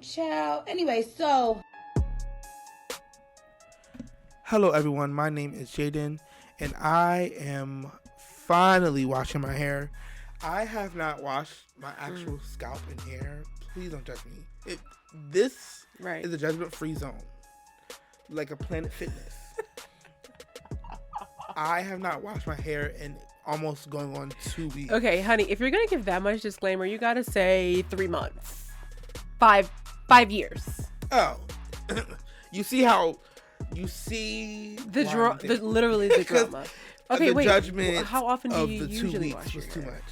Ciao. Anyway, so. Hello, everyone. My name is Jaden, and I am finally washing my hair. I have not washed my actual scalp and hair. Please don't judge me. This is a judgment-free zone, like a Planet Fitness. I have not washed my hair in almost going on 2 weeks. Okay, honey, if you're gonna give that much disclaimer, you gotta say 3 months, 5 years. Oh, you see how you see literally the drama. Okay, the wait. Judgment how often do you of the usually 2 weeks wash your was too hair? much.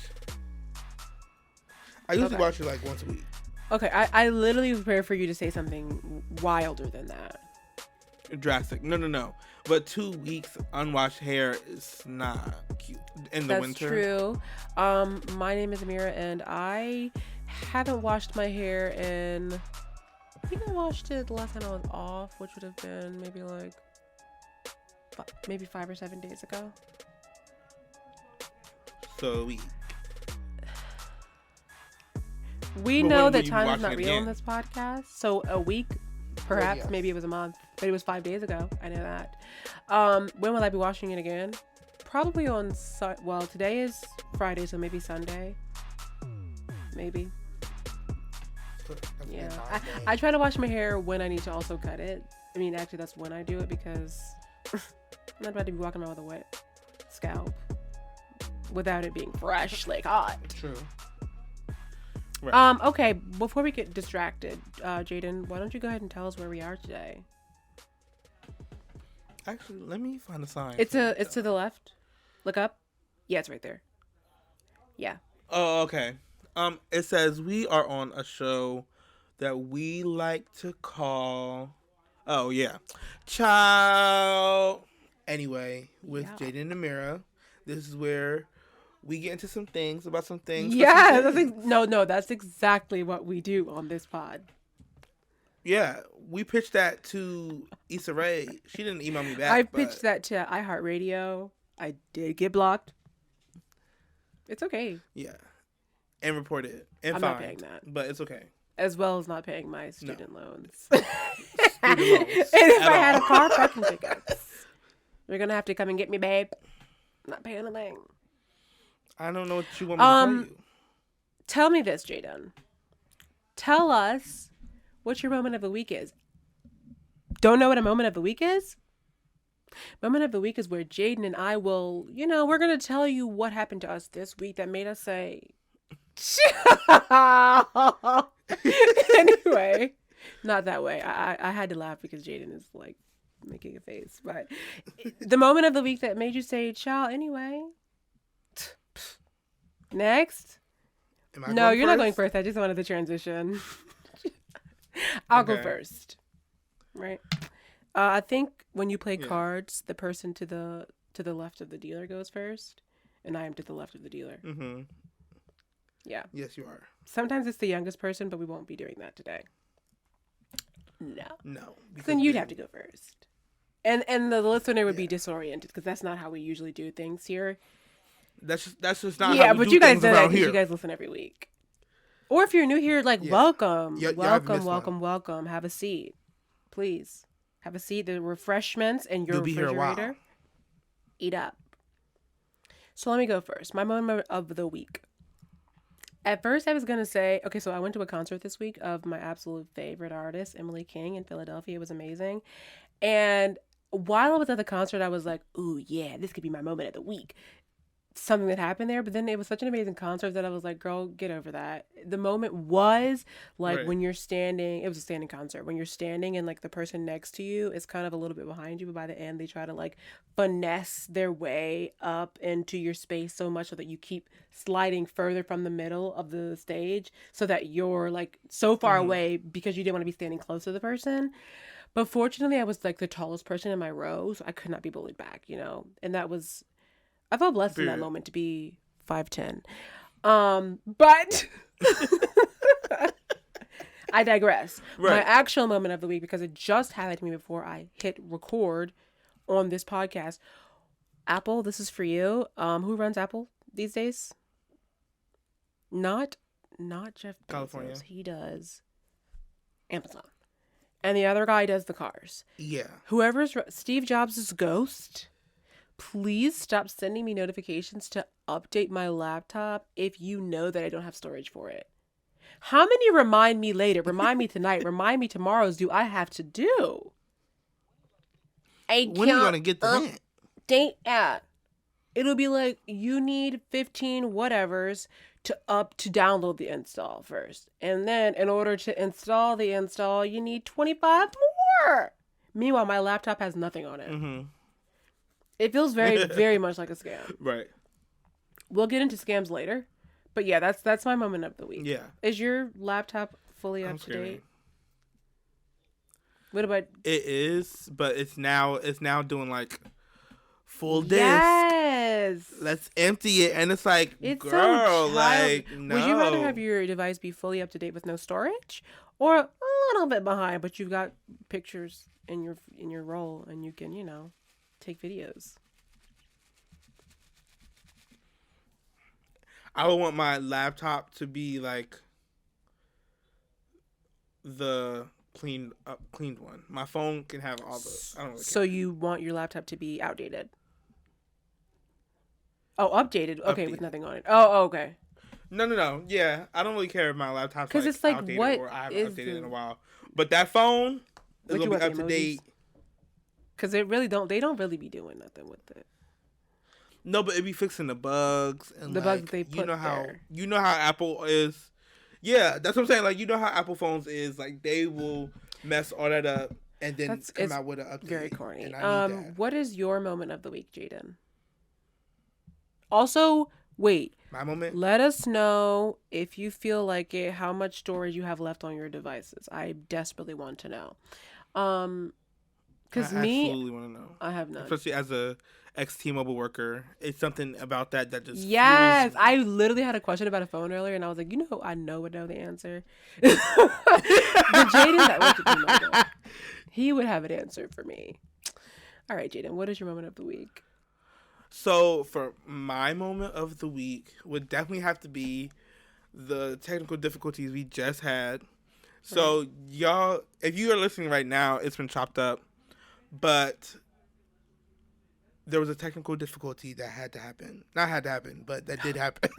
I usually wash it like once a week. Okay, I literally prepare for you to say something wilder than that. Drastic. No. But 2 weeks unwashed hair is not cute in the winter. That's true. My name is Amira, and I haven't washed my hair in. I think I washed it the last time I was off, which would have been maybe 5 or 7 days ago. So a week. We know that time is not real in this podcast, so a week, perhaps, maybe it was a month, but it was 5 days ago. I know that. When will I be washing it again? Probably on, today is Friday, so maybe Sunday. Maybe. Yeah. I try to wash my hair when I need to also cut it. I mean, actually, that's when I do it because I'm not about to be walking around with a wet scalp without it being fresh, like hot. True. Right. Okay, before we get distracted, Jaden, why don't you go ahead and tell us where we are today? Actually, let me find a sign. It's to the left. Look up. Yeah, it's right there. Yeah. Oh, okay. It says we are on a show that we like to call. Oh yeah, Ciao. Anyway, with Jaden and Amira, this is where we get into some things about some things. Yeah, that's exactly what we do on this pod. Yeah, we pitched that to Issa Rae. She didn't email me back. I pitched that to iHeartRadio. I did get blocked. It's okay. Yeah, and reported it. And I'm fined, not paying that, but it's okay. As well as not paying my student loans. Student loans. And if I had a car, parking tickets. You're gonna have to come and get me, babe. I'm not paying a thing. I don't know what you want me to tell you. Tell me this, Jaden. Tell us what your moment of the week is. Don't know what a moment of the week is? Moment of the week is where Jaden and I will, we're going to tell you what happened to us this week that made us say, anyway, not that way. I had to laugh because Jaden is like making a face, but the moment of the week that made you say, ciao, anyway. Next. No, you're not going first. I just wanted the transition. I'll go first. Right. I think when you play cards, the person to the left of the dealer goes first, and I am to the left of the dealer. Mm-hmm. Yeah. Yes, you are. Sometimes it's the youngest person, but we won't be doing that today. No. Then you'd have to go first. And the listener would be disoriented because that's not how we usually do things here. That's just not how we do things around here. Yeah, but you guys know that because you guys listen every week. Or if you're new here, welcome. Welcome. Have a seat. Please. Have a seat. The refreshments and your refrigerator. Eat up. So let me go first. My moment of the week. At first, I was going to say, okay, so I went to a concert this week of my absolute favorite artist, Emily King, in Philadelphia. It was amazing. And while I was at the concert, I was like, ooh, yeah, this could be my moment of the week. Something that happened there, but then it was such an amazing concert that I was like, girl, get over that. The moment was like when you're standing, it was a standing concert, when you're standing and like the person next to you is kind of a little bit behind you, but by the end they try to like finesse their way up into your space so much so that you keep sliding further from the middle of the stage so that you're like so far away because you didn't want to be standing close to the person. But fortunately I was like the tallest person in my row, so I could not be bullied back, and that was, I felt blessed in that moment to be 5'10". But I digress. Right. My actual moment of the week, because it just happened to me before I hit record on this podcast. Apple, this is for you. Who runs Apple these days? Not Jeff Bezos. California. He does. Amazon. And the other guy does the cars. Yeah. Whoever's Steve Jobs' ghost, please stop sending me notifications to update my laptop if you know that I don't have storage for it. How many remind me later, remind me tonight, remind me tomorrow's do I have to do? When are you going to get the date at? It'll be like, you need 15 whatevers to download the install first. And then in order to install the install, you need 25 more. Meanwhile, my laptop has nothing on it. Mm-hmm. It feels very, very much like a scam. Right. We'll get into scams later. But yeah, that's my moment of the week. Yeah. Is your laptop fully up to date? What about it is, but it's now doing like full disk. Yes. Let's empty it, and it's like, it's girl, like no. Would you rather have your device be fully up to date with no storage, or a little bit behind, but you've got pictures in your roll and you can take videos? I would want my laptop to be like the cleaned one. My phone can have all the. I don't really so care. You want your laptop to be outdated? Oh, updated. Okay, with nothing on it. Oh, okay. No. Yeah, I don't really care if my laptop's it's like outdated what or I haven't updated in a while. But that phone is gonna be up to date. Because they don't really be doing nothing with it. No, but it be fixing the bugs and the bugs they put you know how Apple is. Yeah, that's what I'm saying. Like, you know how Apple phones is. Like, they will mess all that up and then come out with an update. Very corny. What is your moment of the week, Jaden? Also, wait. My moment? Let us know if you feel like it, how much storage you have left on your devices. I desperately want to know. Because me, absolutely want to know. I have none. Especially as a ex-T-Mobile worker, it's something about that just yes. I literally had a question about a phone earlier, and I was like, I would know the answer. But Jaden, that worked at T-Mobile. He would have an answer for me. All right, Jaden, what is your moment of the week? So for my moment of the week would definitely have to be the technical difficulties we just had. So y'all, if you are listening right now, it's been chopped up, but there was a technical difficulty that had to happen. Not had to happen, but that did happen.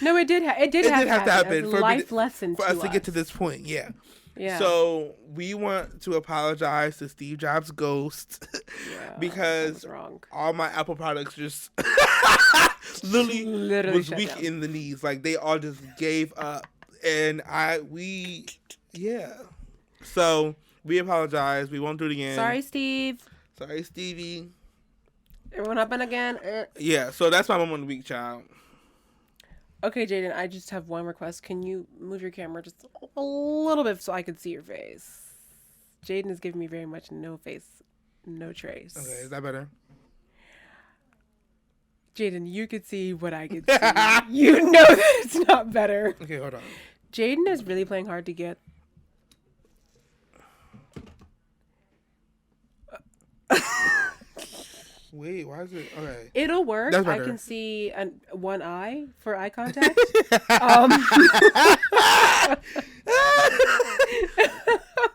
No, it did. It did have to happen. It was a life lesson for us to get to this point. Yeah. Yeah. So we want to apologize to Steve Jobs' ghost because all my Apple products just literally was weak in the knees. Like, they all just gave up, and So we apologize. We won't do it again. Sorry, Steve. Sorry, Stevie. It won't happen again. Yeah. So that's my moment of the week, child. Okay, Jaden, I just have one request. Can you move your camera just a little bit so I can see your face? Jaden is giving me very much no face, no trace. Okay, is that better? Jaden, you could see what I could see. You know that it's not better. Okay, hold on. Jaden is really playing hard to get. Wait, why is it? Okay. It'll work. I can see one eye for eye contact.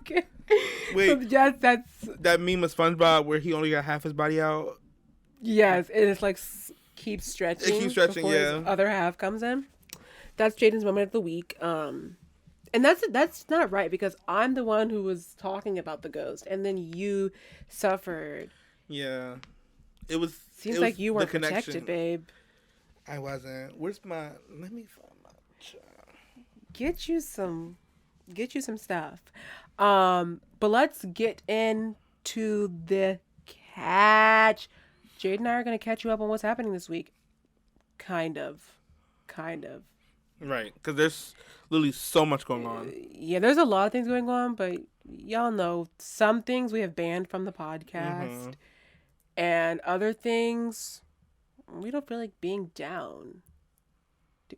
Okay. Wait. So that's that meme of SpongeBob where he only got half his body out. Yes, and it's like keeps stretching. It keeps stretching. Before his other half comes in. That's Jaden's moment of the week. And that's not right because I'm the one who was talking about the ghost, and then you suffered. Yeah. Seems like you were protected, babe. I wasn't. Let me find my child. Get you some stuff. But let's get into the catch. Jade and I are going to catch you up on what's happening this week. Kind of. Right, because there's literally so much going on. Yeah, there's a lot of things going on, but y'all know some things we have banned from the podcast. Mm-hmm. And other things, we don't feel like being down.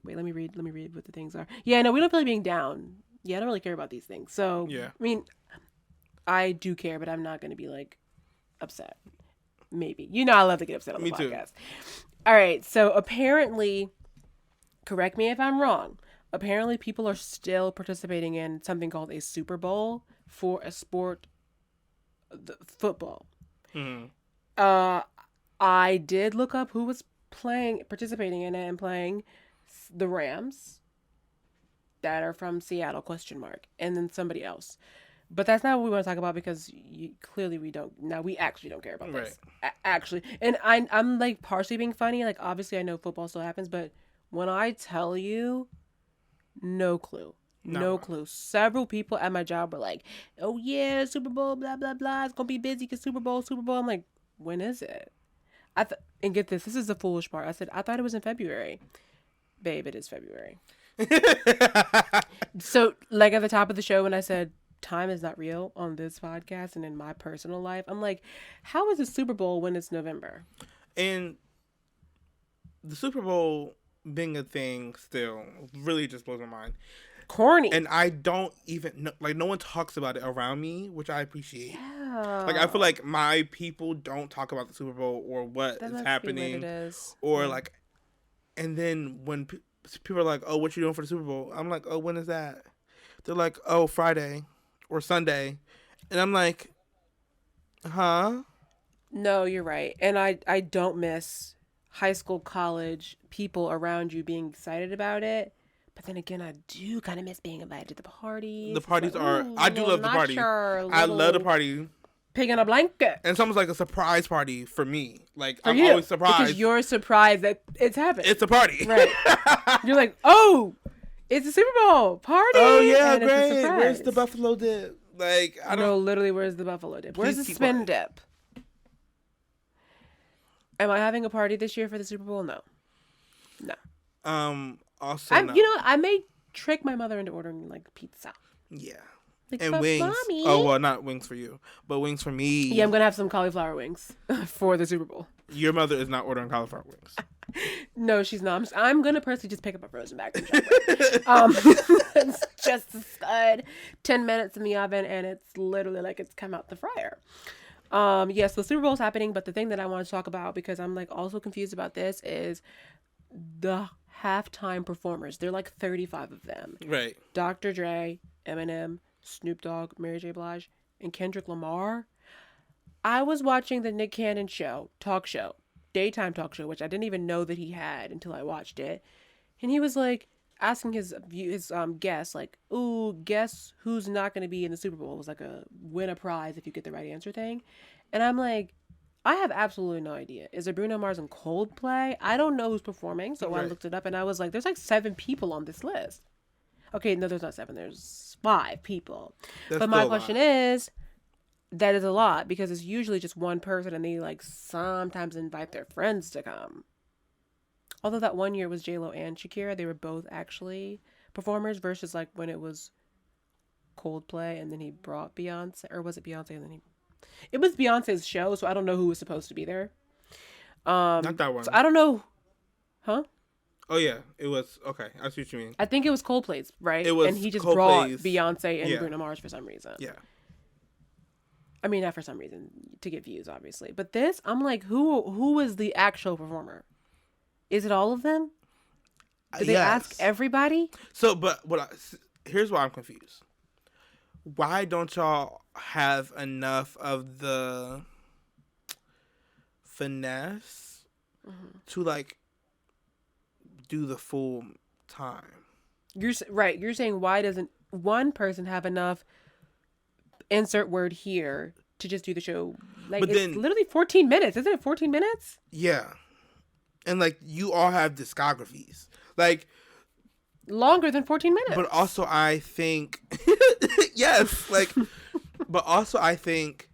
Wait, let me read what the things are. Yeah, no, we don't feel like being down. Yeah, I don't really care about these things. So, yeah. I mean, I do care, but I'm not going to be, like, upset. Maybe. I love to get upset on the podcast. Too. All right, so apparently, correct me if I'm wrong, apparently people are still participating in something called a Superbowl for a sport, football. Mm-hmm. I did look up who was participating in it and playing the Rams that are from Seattle, ? And then somebody else. But that's not what we want to talk about because clearly we don't. Now we actually don't care about this. Actually, and I'm like partially being funny. Like obviously I know football still happens, but when I tell you, no clue. No clue. Several people at my job were like, "Oh yeah, Super Bowl, blah blah blah. It's gonna be busy because Super Bowl." I'm like, when is it? And get this. This is the foolish part. I said I thought it was in February. Babe, it is February. So like at the top of the show when I said time is not real on this podcast and in my personal life, I'm like, how is the Super Bowl when it's November? And the Super Bowl being a thing still really just blows my mind. Corny. And I don't even know, like, no one talks about it around me, which I appreciate. Yeah. Like, I feel like my people don't talk about the Super Bowl or what is happening. Or, like, and then when people are like, oh, what you doing for the Super Bowl? I'm like, oh, when is that? They're like, oh, Friday or Sunday. And I'm like, huh? No, you're right. And I don't miss high school, college, people around you being excited about it. But then again, I do kind of miss being invited to the parties. The parties I do love the party. I love the party. Pig in a blanket. And it's almost like a surprise party for me. Like, I'm always surprised. Because you're surprised that it's happening. It's a party. Right. You're like, oh, it's a Super Bowl party. Oh, yeah, great. Where's the buffalo dip? Like, I don't know. No, literally, where's the buffalo dip? Where's the spin dip? Am I having a party this year for the Super Bowl? No. Also, no. You know, I may trick my mother into ordering like pizza. Yeah. Like, and wings. Mommy. Oh, well, not wings for you, but wings for me. Yeah, I'm gonna have some cauliflower wings for the Super Bowl. Your mother is not ordering cauliflower wings. No, she's not. I'm gonna personally just pick up a frozen bag from Subway. It's just as good. 10 minutes in the oven, and it's literally like it's come out the fryer. Yes, the Super Bowl's happening, but the thing that I want to talk about, because I'm like also confused about this, is the halftime performers. There are like 35 of them. Right. Dr. Dre, Eminem, Snoop Dogg, Mary J. Blige, and Kendrick Lamar. I was watching the Nick Cannon talk show, daytime talk show, which I didn't even know that he had until I watched it. And he was like asking his guests, like, ooh, guess who's not going to be in the Super Bowl? It was like a win a prize if you get the right answer thing. And I'm like, I have absolutely no idea. Is it Bruno Mars and Coldplay? I don't know who's performing. So I looked it up and I was like, there's like 7 people on this list. Okay, no, there's not 7. There's 5 people. But my question is, that is a lot because it's usually just one person and they like sometimes invite their friends to come. Although that one year was J-Lo and Shakira. They were both actually performers versus like when it was Coldplay and then he brought Beyonce. Or was it Beyonce and then he... It was Beyonce's show, so I don't know who was supposed to be there. Not that one. So I don't know. Huh? Oh, yeah. It was... Okay, I see what you mean. I think it was Coldplay's, right? It was and he just Coldplay's... brought Beyonce and Bruno Mars for some reason. Yeah. I mean, not for some reason. To get views, obviously. But this, I'm like, who is the actual performer? Is it all of them? Did they ask everybody? So, but here's why I'm confused. Why don't y'all have enough of the finesse to like do the full time? You're right. You're saying why doesn't one person have enough insert word here to just do the show? Like, but it's literally 14 minutes. Isn't it 14 minutes? Yeah. And like you all have discographies. Like longer than 14 minutes. But also I think yes, like but also I think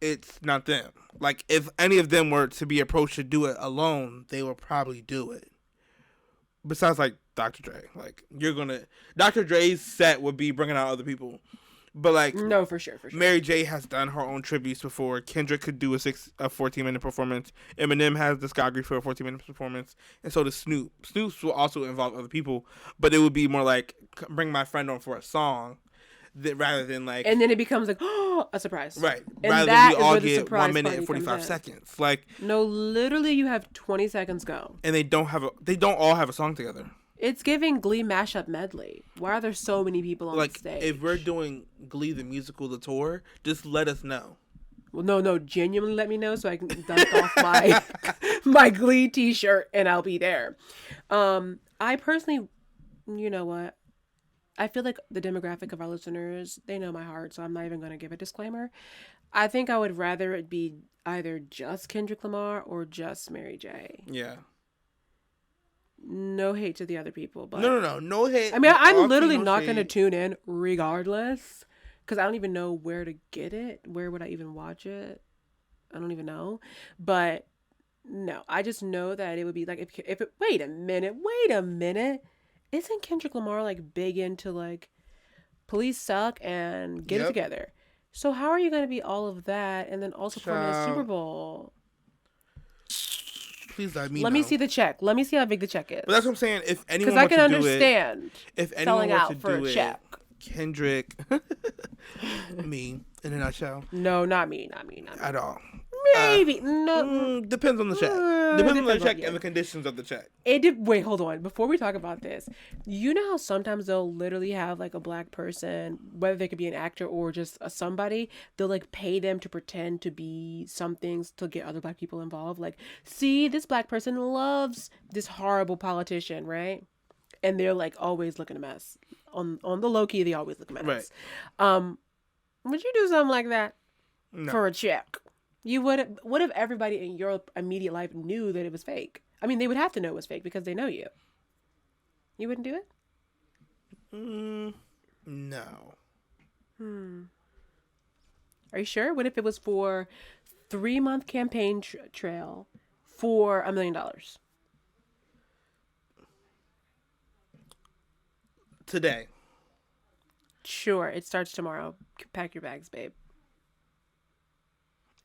it's not them. Like if any of them were to be approached to do it alone, they would probably do it. Besides like Dr. Dre. Like Dr. Dre's set would be bringing out other people. But like no, for sure. Mary J has done her own tributes before. Kendrick could do a 14-minute performance. Eminem has discography for a 14-minute performance, and so does Snoop. Snoop will also involve other people, but it would be more like bring my friend on for a song, rather than like. And then it becomes like a surprise, right? And rather that than we all get 1 minute and 45 seconds. Like no, literally you have 20 seconds go, and they don't all have a song together. It's giving Glee mashup medley. Why are there so many people on the stage? If we're doing Glee the musical, the tour, just let us know. Well, no, genuinely let me know so I can dust off my Glee t-shirt and I'll be there. I personally, you know what? I feel like the demographic of our listeners, they know my heart, so I'm not even going to give a disclaimer. I think I would rather it be either just Kendrick Lamar or just Mary J. Yeah. No hate to the other people, but no hate. I mean, I'm literally not going to tune in regardless because I don't even know where to get it. Where would I even watch it? I don't even know. But no, I just know that it would be like if it. Wait a minute. Isn't Kendrick Lamar like big into like police suck and get it together? So how are you going to be all of that and then also perform in a Super Bowl? Please let me know. Let me see the check. Let me see how big the check is. But that's what I'm saying. If anyone wants to do it, because I can understand if anyone selling out for a check. Kendrick, me in a nutshell. No, not me. At all. Maybe no. Depends on the check. Depends on the check and the conditions of the check. Wait, hold on. Before we talk about this, you know how sometimes they'll literally have like a black person, whether they could be an actor or just somebody, they'll like pay them to pretend to be some things to get other black people involved. Like, see, this black person loves this horrible politician, right? And they're like always looking a mess. On the low key, they always look a mess. Right. Would you do something like that for a check? You would. What if everybody in your immediate life knew that it was fake? I mean, they would have to know it was fake because they know you. You wouldn't do it? No. Are you sure? What if it was for 3-month campaign trail for $1 million? Today. Sure, it starts tomorrow. Pack your bags, babe.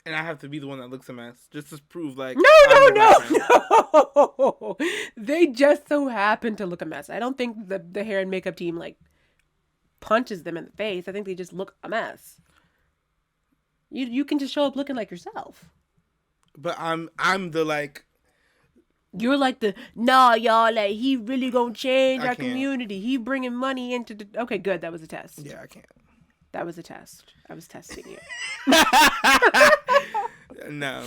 And I have to be the one that looks a mess just to prove like no. They just so happen to look a mess. I don't think the hair and makeup team like punches them in the face. I think they just look a mess. You can just show up looking like yourself. But I'm the like. You're like y'all, like he really gonna change our community. He bringing money into the. Okay, good. That was a test. Yeah, I can't. That was a test. I was testing you. No.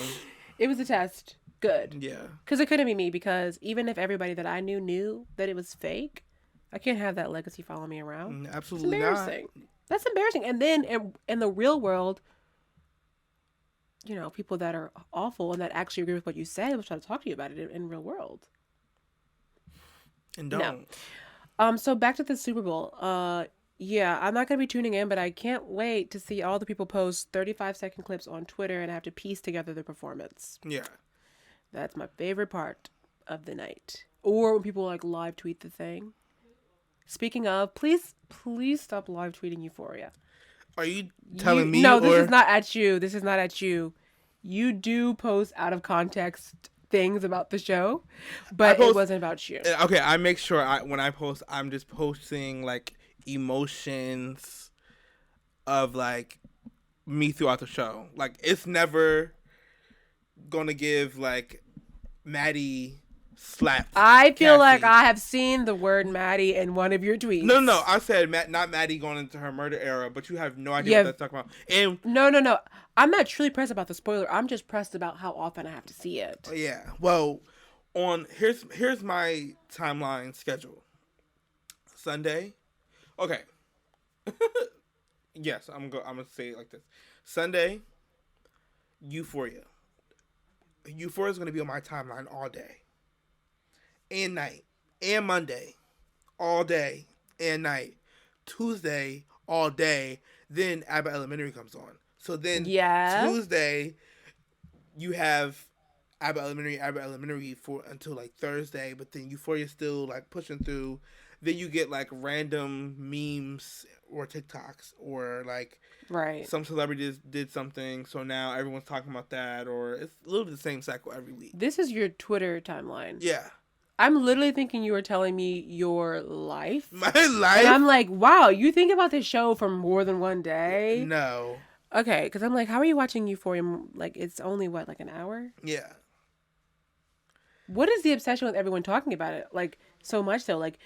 It was a test. Good. Yeah. Because it couldn't be me, because even if everybody that I knew that it was fake, I can't have that legacy follow me around. Absolutely it's embarrassing. Not. That's embarrassing. And then in the real world, you know, people that are awful and that actually agree with what you said will try to talk to you about it in real world. And don't. No. So back to the Super Bowl. Yeah, I'm not going to be tuning in, but I can't wait to see all the people post 35-second clips on Twitter and have to piece together the performance. Yeah. That's my favorite part of the night. Or when people like live tweet the thing. Speaking of, please stop live tweeting Euphoria. Are you telling me? No, this is not at you. This is not at you. You do post out of context things about the show, but it wasn't about you. Okay, I make sure when I post, I'm just posting like emotions of like me throughout the show. Like it's never gonna give like Maddie slap. I feel like I have seen the word Maddie in one of your tweets. No, I said not Maddie going into her murder era, but you have no idea what that's talking about. And no, I'm not truly pressed about the spoiler. I'm just pressed about how often I have to see it. Yeah, well, here's my timeline schedule. Sunday. Okay. Yes, I'm gonna say it like this. Sunday, Euphoria. Euphoria is gonna be on my timeline all day and night, and Monday, all day and night. Tuesday, all day. Then Abbott Elementary comes on. So then Tuesday, you have Abbott Elementary for until like Thursday, but then Euphoria still like pushing through. Then you get like random memes or TikToks or like some celebrities did something, so now everyone's talking about that, or it's a little bit the same cycle every week. This is your Twitter timeline. Yeah. I'm literally thinking you were telling me your life. My life? And I'm like, wow, you think about this show for more than one day? No. Okay, because I'm like, how are you watching Euphoria? Like, it's only, like an hour? Yeah. What is the obsession with everyone talking about it? Like, so much so. Like,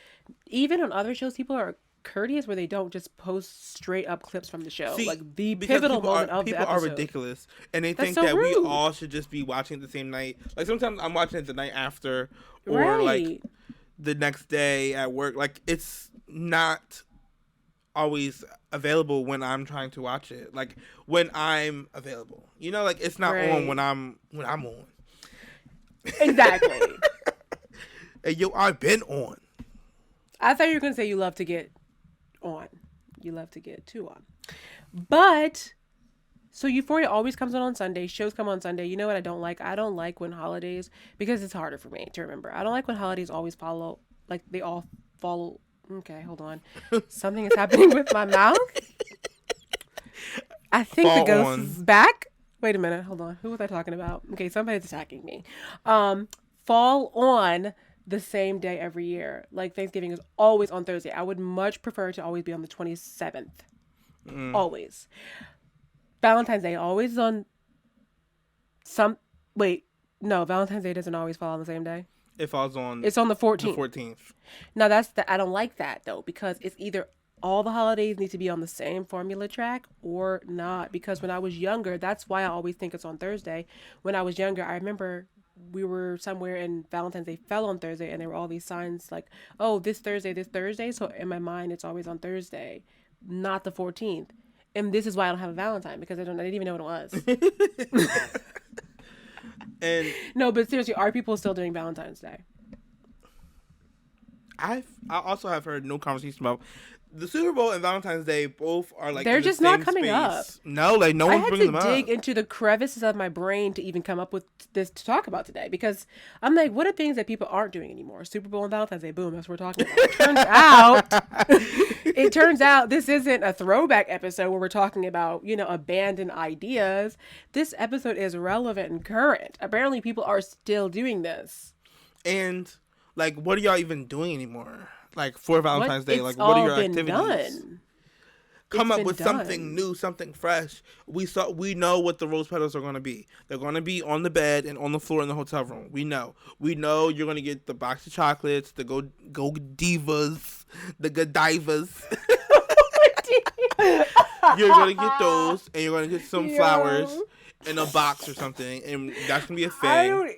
even on other shows, people are courteous where they don't just post straight up clips from the show. See, like the pivotal moment of the episode. People are ridiculous, and they think that we all should just be watching it the same night. Like sometimes I'm watching it the night after, or like the next day at work. Like it's not always available when I'm trying to watch it. Like when I'm available, you know, like it's not on when I'm on. Exactly. Hey, yo, I've been on. I thought you were gonna say you love to get on. You love to get too on. But so Euphoria always comes on Sunday. Shows come on Sunday. You know what I don't like? I don't like when holidays, because it's harder for me to remember. I don't like when holidays always follow, like they all follow. Okay, hold on. Something is happening with my mouth. I think the ghost is back. Wait a minute. Hold on. Who was I talking about? Okay, somebody's attacking me. Fall on the same day every year. Like Thanksgiving is always on Thursday. I would much prefer to always be on the 27th. Always. Valentine's Day always on Valentine's Day doesn't always fall on the same day. It falls on... It's on the 14th. The 14th. Now I don't like that though, because it's either all the holidays need to be on the same formula track or not. Because when I was younger, that's why I always think it's on Thursday. When I was younger, I remember we were somewhere and Valentine's Day fell on Thursday, and there were all these signs like, oh, this Thursday. So in my mind, it's always on Thursday, not the 14th. And this is why I don't have a Valentine, because I didn't even know what it was. And no, but seriously, are people still doing Valentine's Day? I also have heard no conversation about the Super Bowl and Valentine's Day. Both are like they're just not coming up. No, like no one's bringing them up. I had to dig into the crevices of my brain to even come up with this to talk about today, because I'm like, what are things that people aren't doing anymore? Super Bowl and Valentine's Day, boom, that's what we're talking about. It turns out this isn't a throwback episode where we're talking about, abandoned ideas. This episode is relevant and current. Apparently, people are still doing this. And like, what are y'all even doing anymore? Like for Valentine's Day, like what are your activities? Done. Come up with something new, something fresh. We know what the rose petals are going to be. They're going to be on the bed and on the floor in the hotel room. We know you're going to get the box of chocolates, the go divas, the Godivas. You're going to get those, and you're going to get some flowers in a box or something, and that's going to be a thing.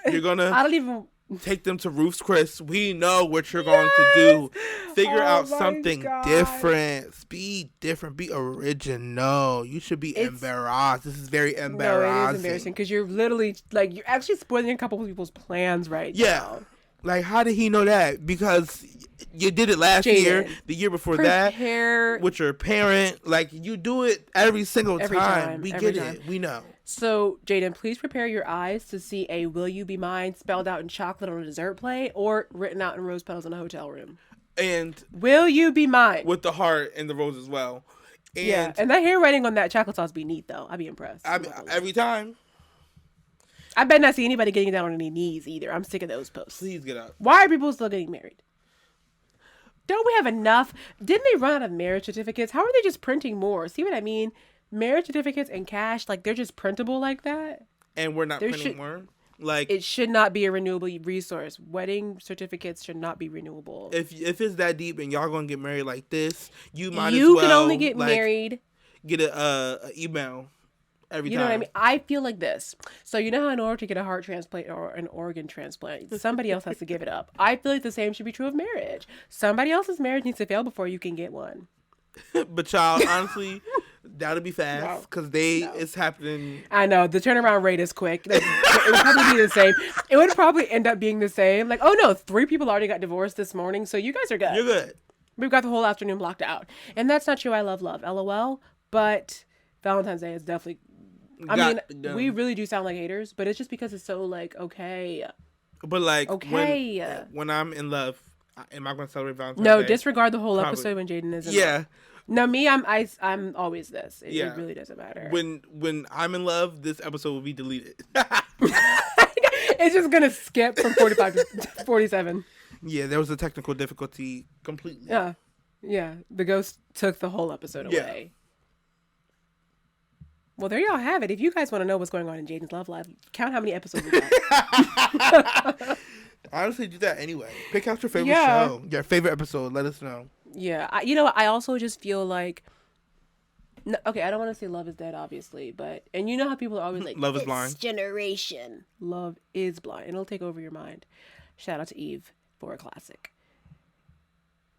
You're going to take them to Ruth's Chris. We know what you're going to do. Figure out something different. Be different. Be original. You should be embarrassed. This is very embarrassing. No, it is embarrassing because you're literally you're actually spoiling a couple of people's plans right now. Like, how did he know that? Because you did it last year, the year before that, with your parent. Like, you do it every single time. We get it. We know. So, Jaden, please prepare your eyes to see a "Will You Be Mine" spelled out in chocolate on a dessert plate or written out in rose petals in a hotel room. And "Will you be mine?" with the heart and the rose as well. And and that handwriting on that chocolate sauce be neat, though. I'd be impressed. Every time. I bet not see anybody getting down on any knees either. I'm sick of those posts. Please get up. Why are people still getting married? Don't we have enough? Didn't they run out of marriage certificates? How are they just printing more? See what I mean? Marriage certificates and cash, like they're just printable like that. And we're not printing more? Like, it should not be a renewable resource. Wedding certificates should not be renewable. If it's that deep and y'all gonna get married like this, you might as well. You can only get married. Get a email every time. You know what I mean? I feel like this. So you know how in order to get a heart transplant or an organ transplant, somebody else has to give it up. I feel like the same should be true of marriage. Somebody else's marriage needs to fail before you can get one. But child, honestly, that'll be fast because it's happening. I know the turnaround rate is quick. It would probably be the same. It would probably end up being the same. Like, oh no, 3 people already got divorced this morning, so you guys are good. You're good. We've got the whole afternoon blocked out, and that's not true. I love, LOL. But Valentine's Day is definitely. We really do sound like haters, but it's just because it's so okay. But when I'm in love. Am I going to celebrate Valentine's Day? No, disregard the whole episode when Jaden is in love. No, me, I'm always this. It really doesn't matter. When I'm in love, this episode will be deleted. It's just going to skip from 45 to 47. Yeah, there was a technical difficulty completely. Yeah. The ghost took the whole episode away. Well, there y'all have it. If you guys want to know what's going on in Jaden's love life, count how many episodes we got. Honestly, do that anyway. Pick out your favorite show, your favorite episode. Let us know. Yeah. I also just feel like, okay, I don't want to say love is dead, obviously, but, and you know how people are always like, love is blind. Generation. Love is blind. It'll take over your mind. Shout out to Eve for a classic.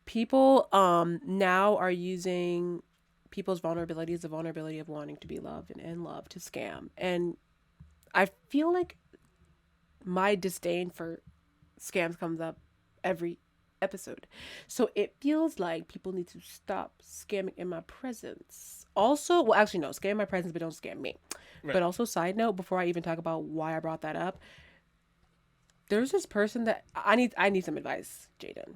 People now are using people's vulnerabilities, the vulnerability of wanting to be loved and in love, to scam. And I feel like my disdain for scams comes up every episode. So it feels like people need to stop scamming in my presence. Also, well, actually, no, scam my presence, but don't scam me. Right. But also, side note, before I even talk about why I brought that up, there's this person that I need some advice, Jaden.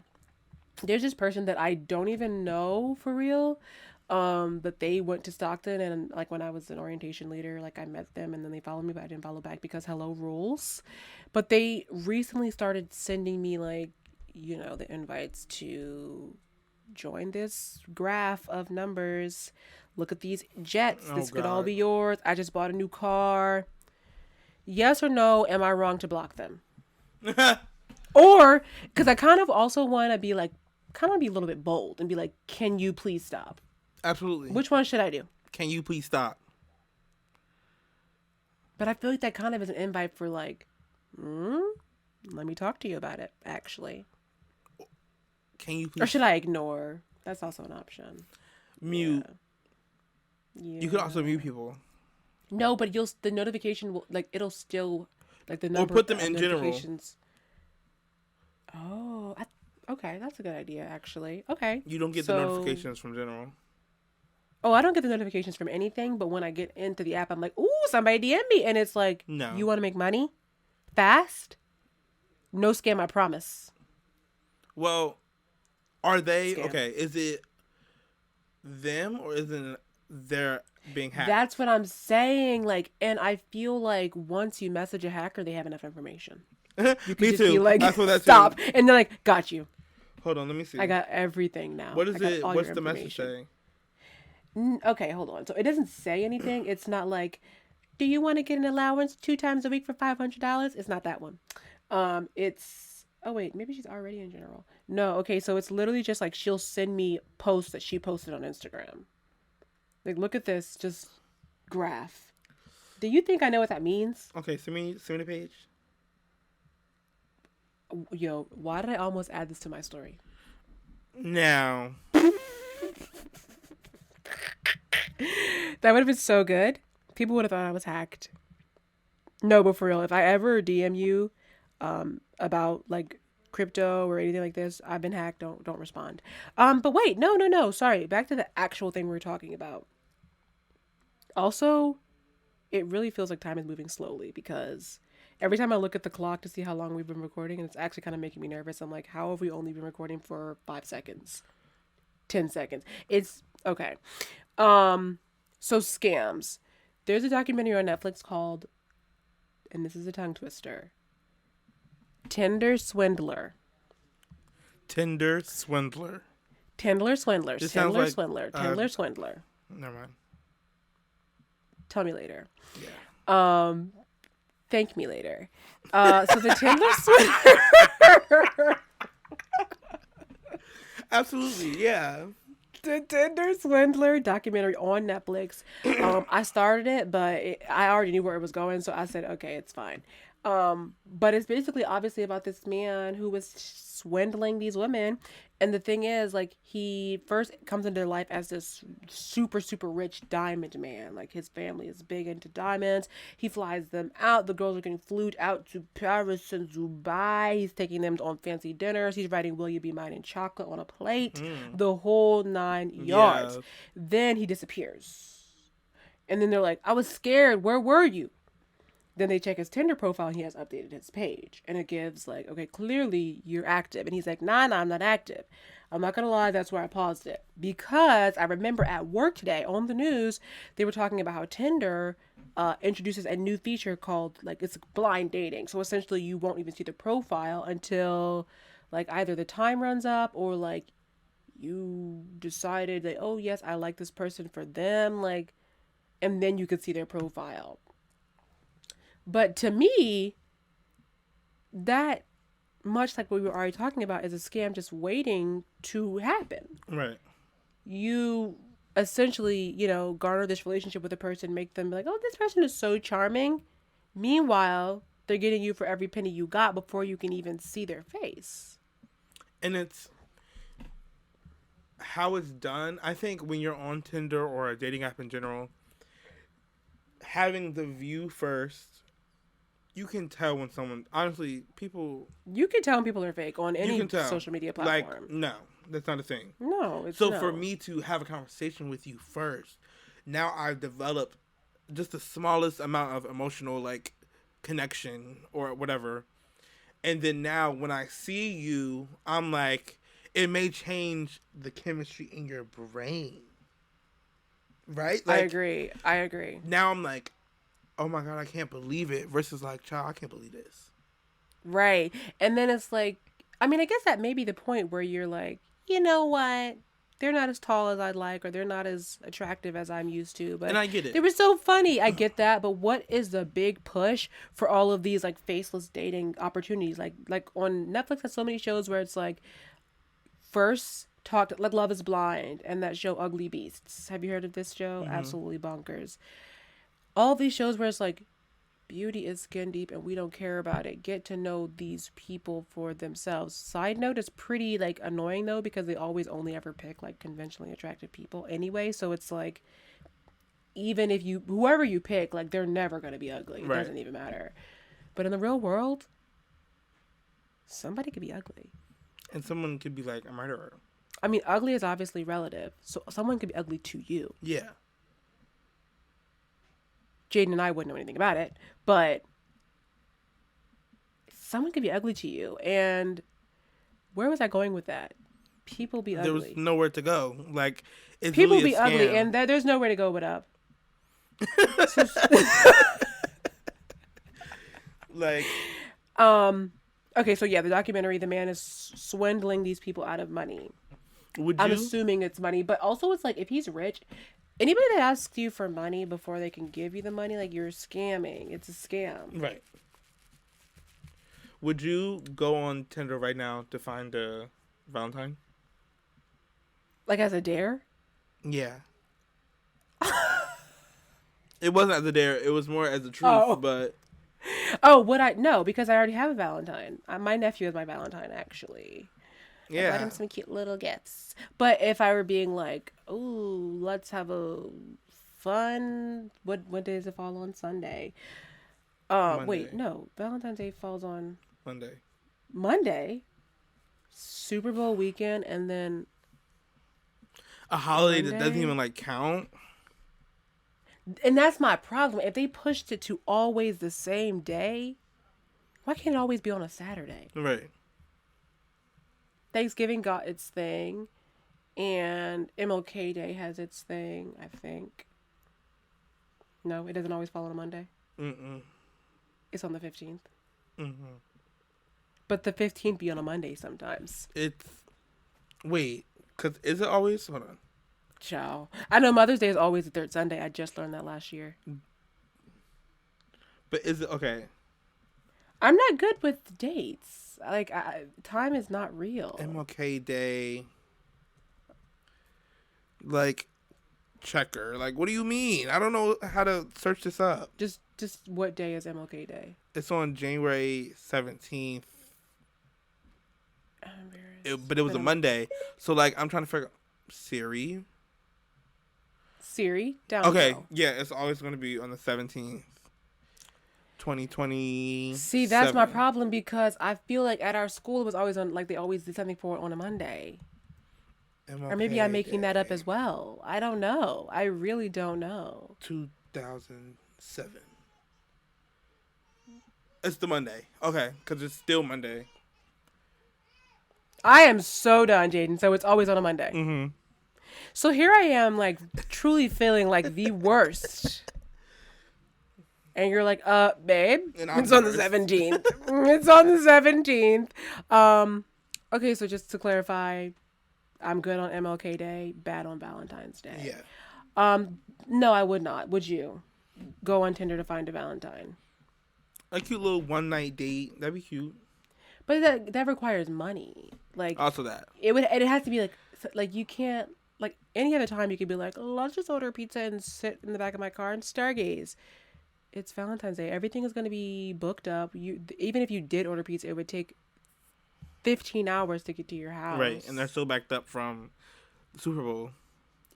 There's this person that I don't even know for real. But they went to Stockton, and like when I was an orientation leader, like I met them and then they followed me, but I didn't follow back because hello rules. But they recently started sending me like, the invites to join this graph of numbers. Look at these jets. This could all be yours. I just bought a new car. Yes or no, am I wrong to block them? Or, because I kind of also want to be like, be a little bit bold and be like, can you please stop? Absolutely. Which one should I do? Can you please stop? But I feel like that kind of is an invite for like, let me talk to you about it, actually. Can you please? Or should I ignore? That's also an option. Mute. Yeah. You could also mute people. No, but the notification will, like, it'll still, like, the number or put them in general. Oh, okay, that's a good idea, actually. Okay. You don't get the notifications from general. Oh, I don't get the notifications from anything, but when I get into the app, I'm like, ooh, somebody DM me. And it's like, no. You want to make money? Fast? No scam, I promise. Well, are they, okay, is it them or is it they're being hacked? That's what I'm saying. Like, and I feel like once you message a hacker, they have enough information. You can Me just too. be like, that's what that's stop. Too. And they're like, got you. Hold on, let me see. I got everything now. What is it? What's the message saying? Okay, hold on. So it doesn't say anything. It's not like, do you want to get an allowance 2 times a week for $500? It's not that one. It's, oh wait, maybe she's already in general. No, okay, so it's literally just like she'll send me posts that she posted on Instagram. Like, look at this, just graph. Do you think I know what that means? Okay, send me the page. Yo, why did I almost add this to my story? Now. That would have been so good. People would have thought I was hacked. No, but for real, if I ever DM you about like crypto or anything like this, I've been hacked. Don't respond. But wait, no. Sorry. Back to the actual thing we were talking about. Also, it really feels like time is moving slowly because every time I look at the clock to see how long we've been recording, and it's actually kind of making me nervous. I'm like, how have we only been recording for 5 seconds? 10 seconds. It's okay. So scams. There's a documentary on Netflix called, and this is a tongue twister, Tinder Swindler. Tinder Swindler. Tinder Swindler. Tinder like, Swindler. Tinder Swindler. Never mind. Tell me later. Yeah. Thank me later. So the Tinder Swindler. Absolutely, yeah. The Tinder Swindler documentary on Netflix. I started it, but I already knew where it was going, so I said, okay, it's fine. But it's basically obviously about this man who was swindling these women. And the thing is, like, he first comes into their life as this super, super rich diamond man. Like, his family is big into diamonds. He flies them out. The girls are getting flued out to Paris and Dubai. He's taking them on fancy dinners. He's writing, will you be mine in chocolate on a plate? The whole 9 yards. Yeah. Then he disappears. And then they're like, I was scared. Where were you? Then they check his Tinder profile and he has updated his page. And it gives like, okay, clearly you're active. And he's like, nah, I'm not active. I'm not going to lie, that's where I paused it. Because I remember at work today on the news, they were talking about how Tinder introduces a new feature called, like, it's blind dating. So essentially you won't even see the profile until like either the time runs up or like you decided that, oh yes, I like this person for them. Like, and then you could see their profile. But to me, that much like what we were already talking about, is a scam just waiting to happen. Right. You essentially, garner this relationship with a person, make them be like, oh, this person is so charming. Meanwhile, they're getting you for every penny you got before you can even see their face. And it's how it's done. I think when you're on Tinder or a dating app in general, having the view first, you can tell when someone, honestly, people... You can tell when people are fake on any social media platform. Like, no, that's not a thing. No, it's so for me to have a conversation with you first, now I've developed just the smallest amount of emotional, like, connection or whatever. And then now when I see you, I'm like, it may change the chemistry in your brain. Right? Like, I agree. Now I'm like, oh my God, I can't believe it. Versus like, child, I can't believe this. Right. And then it's like, I mean, I guess that may be the point where you're like, you know what? They're not as tall as I'd like, or they're not as attractive as I'm used to. But and I get it. They were so funny. I get that. But what is the big push for all of these like faceless dating opportunities? Like on Netflix has so many shows where it's like, first talked like Love is Blind and that show Ugly Beasts. Have you heard of this show? Mm-hmm. Absolutely bonkers. All these shows where it's like, beauty is skin deep and we don't care about it. Get to know these people for themselves. Side note, it's pretty like annoying though, because they always only ever pick like conventionally attractive people anyway. So it's like, even if whoever you pick, like they're never going to be ugly. It doesn't even matter. But in the real world, somebody could be ugly. And someone could be like a murderer. I mean, ugly is obviously relative. So someone could be ugly to you. Yeah. Jaden and I wouldn't know anything about it, but someone could be ugly to you. And where was I going with that? People be ugly. There was nowhere to go. Like, it's people really be ugly, and there's nowhere to go but up. Like, okay, so yeah, the documentary, the man is swindling these people out of money. I'm assuming it's money, but also it's like, if he's rich, anybody that asks you for money before they can give you the money, like, you're scamming. It's a scam. Right. Would you go on Tinder right now to find a Valentine? Like as a dare? Yeah. It wasn't as a dare. It was more as a truth, but... Oh, would I? No, because I already have a Valentine. My nephew is my Valentine, actually. Yeah. I got him some cute little gifts. But if I were being like, ooh, let's have a fun... What day does it fall on? Sunday. Wait, no. Valentine's Day falls on... Monday? Super Bowl weekend, and then... A holiday Monday? That doesn't even, like, count? And that's my problem. If they pushed it to always the same day, why can't it always be on a Saturday? Right. Thanksgiving got its thing, and MLK Day has its thing, I think. No, it doesn't always fall on a Monday? Mm-mm. It's on the 15th. Mm-hmm. But the 15th be on a Monday sometimes. Wait, because is it always? Hold on. Ciao. I know Mother's Day is always the third Sunday. I just learned that last year. But is it okay? I'm not good with dates. Like, time is not real. MLK Day. Like, checker. Like, what do you mean? I don't know how to search this up. Just what day is MLK Day? It's on January 17th. But it was a Monday. So, like, I'm trying to figure out. Siri, down. Okay, yeah, it's always going to be on the 17th. 2020. See, that's my problem, because I feel like at our school it was always on, like, they always did something for it on a Monday. MLK or maybe I'm making that up as well. I don't know. I really don't know. 2007. It's the Monday. Okay, because it's still Monday. I am so done, Jaden. So it's always on a Monday. Mm-hmm. So here I am, like, truly feeling like the worst. And you're like, babe, it's on the 17th. It's on the 17th. Okay, so just to clarify, I'm good on MLK Day, bad on Valentine's Day. Yeah. No, I would not. Would you go on Tinder to find a Valentine? A cute little one-night date. That'd be cute. But that requires money. Like also that it has to be like you can't like any other time you could be like, let's just order pizza and sit in the back of my car and stargaze. It's Valentine's Day. Everything is going to be booked up. Even if you did order pizza, it would take 15 hours to get to your house. Right, and they're still backed up from the Super Bowl.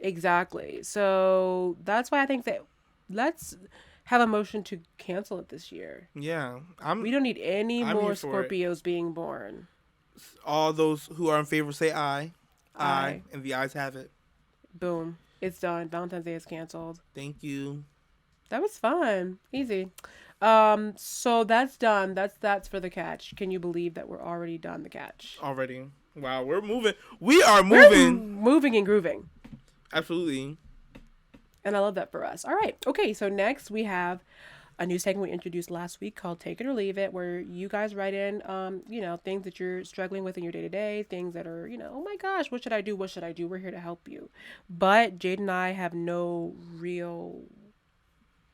Exactly. So that's why I think that let's have a motion to cancel it this year. Yeah, we don't need any more Scorpios being born. All those who are in favor say aye. Aye, and the ayes have it. Boom. It's done. Valentine's Day is canceled. Thank you. That was fun. Easy. So that's done. That's for the catch. Can you believe that we're already done the catch? Already. Wow, we're moving. We are moving. We're moving and grooving. Absolutely. And I love that for us. All right. Okay, so next we have a new segment we introduced last week called Take It or Leave It, where you guys write in, things that you're struggling with in your day-to-day, things that are, oh my gosh, what should I do? What should I do? We're here to help you. But Jade and I have no real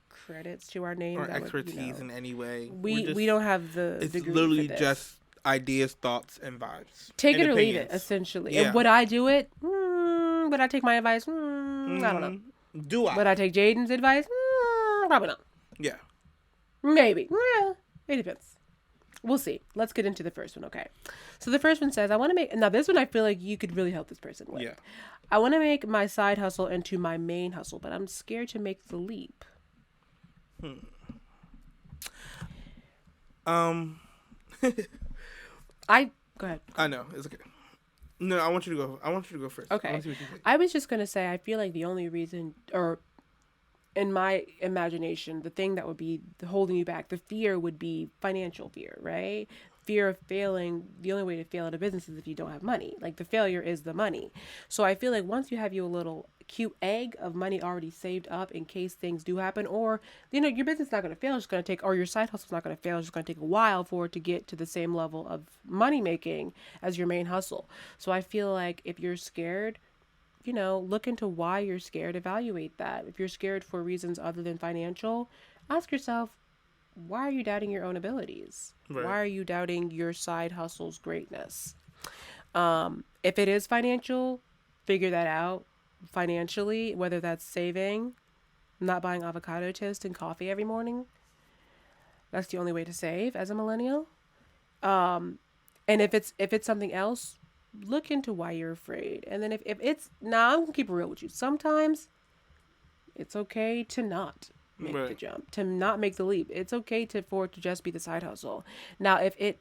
credits to our name. Or expertise in any way. We don't have the it's degree literally for this. Just ideas, thoughts, and vibes. Take it or leave it, essentially. Yeah. And would I do it? Would I take my advice? I don't know. Do I? Would I take Jaden's advice? Probably not. Yeah. Maybe. Yeah, it depends. We'll see. Let's get into the first one, okay? So the first one says, I want to make... Now, this one I feel like you could really help this person with. Yeah. I want to make my side hustle into my main hustle, but I'm scared to make the leap. Go ahead. I know. It's okay. No, I want you to go first. Okay. I was just going to say, I feel like the only reason... or in my imagination, the thing that would be holding you back, the fear would be financial fear, right? Fear of failing. The only way to fail at a business is if you don't have money. Like the failure is the money. So I feel like once you have a little cute egg of money already saved up in case things do happen, or, your business is not going to fail. It's going to take, or your side hustle is not going to fail. It's just going to take a while for it to get to the same level of money making as your main hustle. So I feel like if you're scared, look into why you're scared, evaluate that. If you're scared for reasons other than financial, ask yourself, why are you doubting your own abilities? Right. Why are you doubting your side hustle's greatness? If it is financial, figure that out financially, whether that's saving, not buying avocado toast and coffee every morning. That's the only way to save as a millennial. And if it's something else, look into why you're afraid. And then if it's... Now, I'm going to keep it real with you. Sometimes it's okay to not make the jump, to not make the leap. It's okay for it to just be the side hustle. Now, if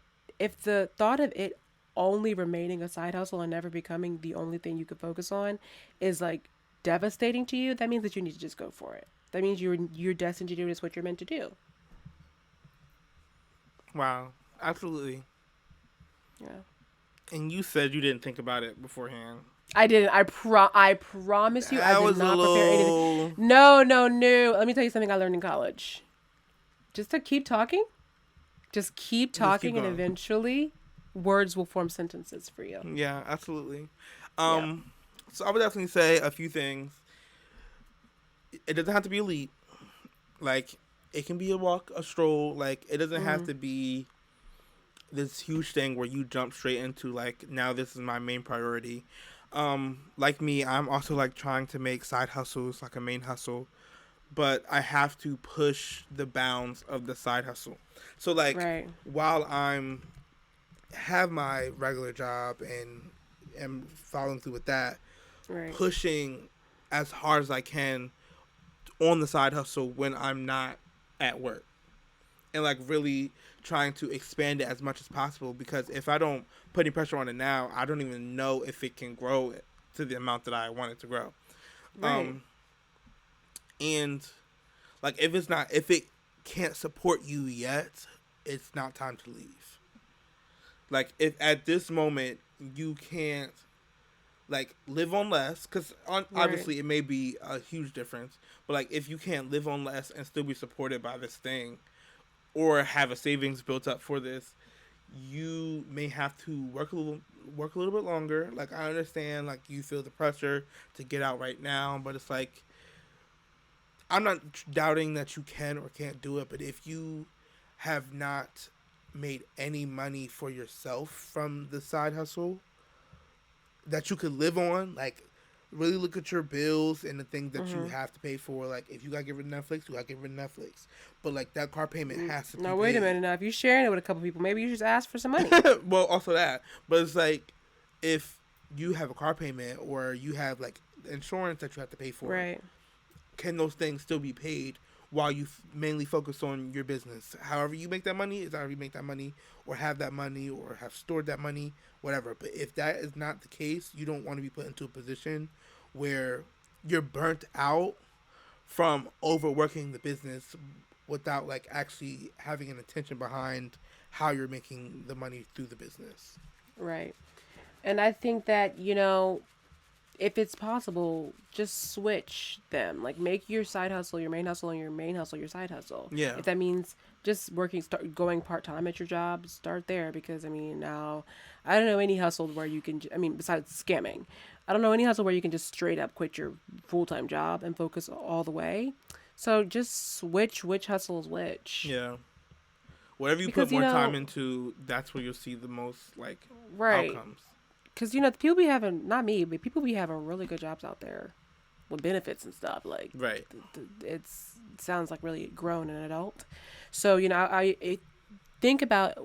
the thought of it only remaining a side hustle and never becoming the only thing you could focus on is like devastating to you, that means that you need to just go for it. That means you're destined to do this, what you're meant to do. Wow. Absolutely. Yeah. And you said you didn't think about it beforehand. I didn't. I promise you, I did not prepare anything. No. Let me tell you something I learned in college. Just to keep talking. Just keep talking, and eventually words will form sentences for you. Yeah, absolutely. So I would definitely say a few things. It doesn't have to be a leap. Like, it can be a walk, a stroll. Like, it doesn't have to be this huge thing where you jump straight into like, now this is my main priority. Like me, I'm also like trying to make side hustles like a main hustle, but I have to push the bounds of the side hustle. So like while have my regular job and am following through with that, pushing as hard as I can on the side hustle when I'm not at work, and like really trying to expand it as much as possible, because if I don't put any pressure on it now, I don't even know if it can grow to the amount that I want it to grow. And like if it can't support you yet, it's not time to leave. Like if at this moment you can't like live on less, because obviously it may be a huge difference, but like if you can't live on less and still be supported by this thing, or have a savings built up for this, you may have to work a little bit longer. Like, I understand, like, you feel the pressure to get out right now, but it's like, I'm not doubting that you can or can't do it, but if you have not made any money for yourself from the side hustle that you could live on, like really look at your bills and the things that you have to pay for. Like if you gotta get rid of Netflix, you gotta get rid of Netflix. But like that car payment has to be Now wait a minute. Now if you're sharing it with a couple people, maybe you just ask for some money. Well, also that. But it's like if you have a car payment or you have like insurance that you have to pay for, right? Can those things still be paid while you mainly focus on your business? However you make that money is however you make that money, or have that money, or have stored that money, whatever. But if that is not the case, you don't want to be put into a position where you're burnt out from overworking the business without like actually having an intention behind how you're making the money through the business. Right. And I think that, you know, if it's possible, just switch them. Like make your side hustle your main hustle, and your main hustle your side hustle. Yeah. If that means just going part-time at your job, start there. Because I mean, now I don't know any hustle where you can, besides scamming, I don't know any hustle where you can just straight up quit your full-time job and focus all the way. So just switch which hustle is which. Yeah. Whatever you put more time into, that's where you'll see the most like outcomes. Because, the people be having, not me, but people be having really good jobs out there with benefits and stuff. Like, right. It sounds like really grown and adult. So, I think about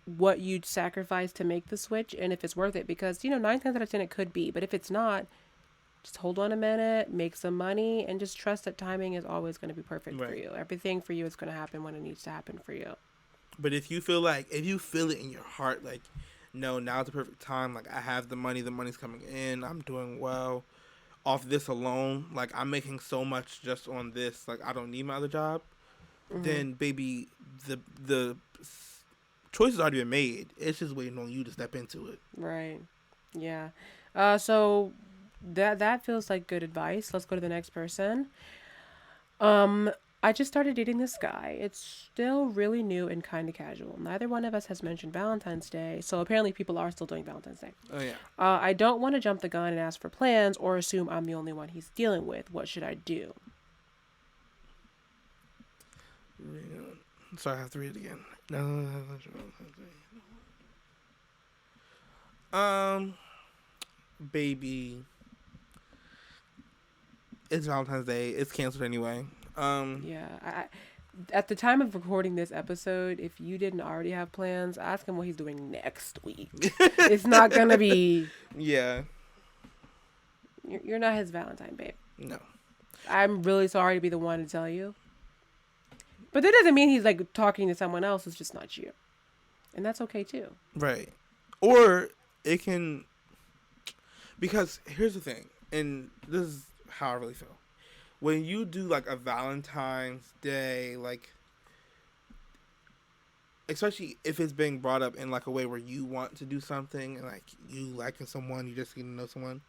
what you'd sacrifice to make the switch and if it's worth it. Because, 9 times out of 10 it could be. But if it's not, just hold on a minute, make some money, and just trust that timing is always going to be perfect for you. Everything for you is going to happen when it needs to happen for you. But if you feel it in your heart, like, no, now's the perfect time. Like, I have the money's coming in. I'm doing well off this alone. Like, I'm making so much just on this. Like, I don't need my other job. Mm-hmm. Then, baby, the choice has already been made. It's just waiting on you to step into it. Right. Yeah. So that feels like good advice. Let's go to the next person. I just started dating this guy. It's still really new and kind of casual. Neither one of us has mentioned Valentine's Day, so apparently people are still doing Valentine's Day. Oh, yeah. I don't want to jump the gun and ask for plans or assume I'm the only one he's dealing with. What should I do? Sorry, I have to read it again. Baby, it's Valentine's Day. It's canceled anyway. Yeah, at the time of recording this episode, if you didn't already have plans, ask him what he's doing next week. It's not gonna be. Yeah. You're not his Valentine, babe. No. I'm really sorry to be the one to tell you. But that doesn't mean he's like talking to someone else. It's just not you. And that's okay too. Right. Or it can, because here's the thing, and this is how I really feel. When you do like a Valentine's Day, like, especially if it's being brought up in like a way where you want to do something and like you liking someone, you just getting to know someone,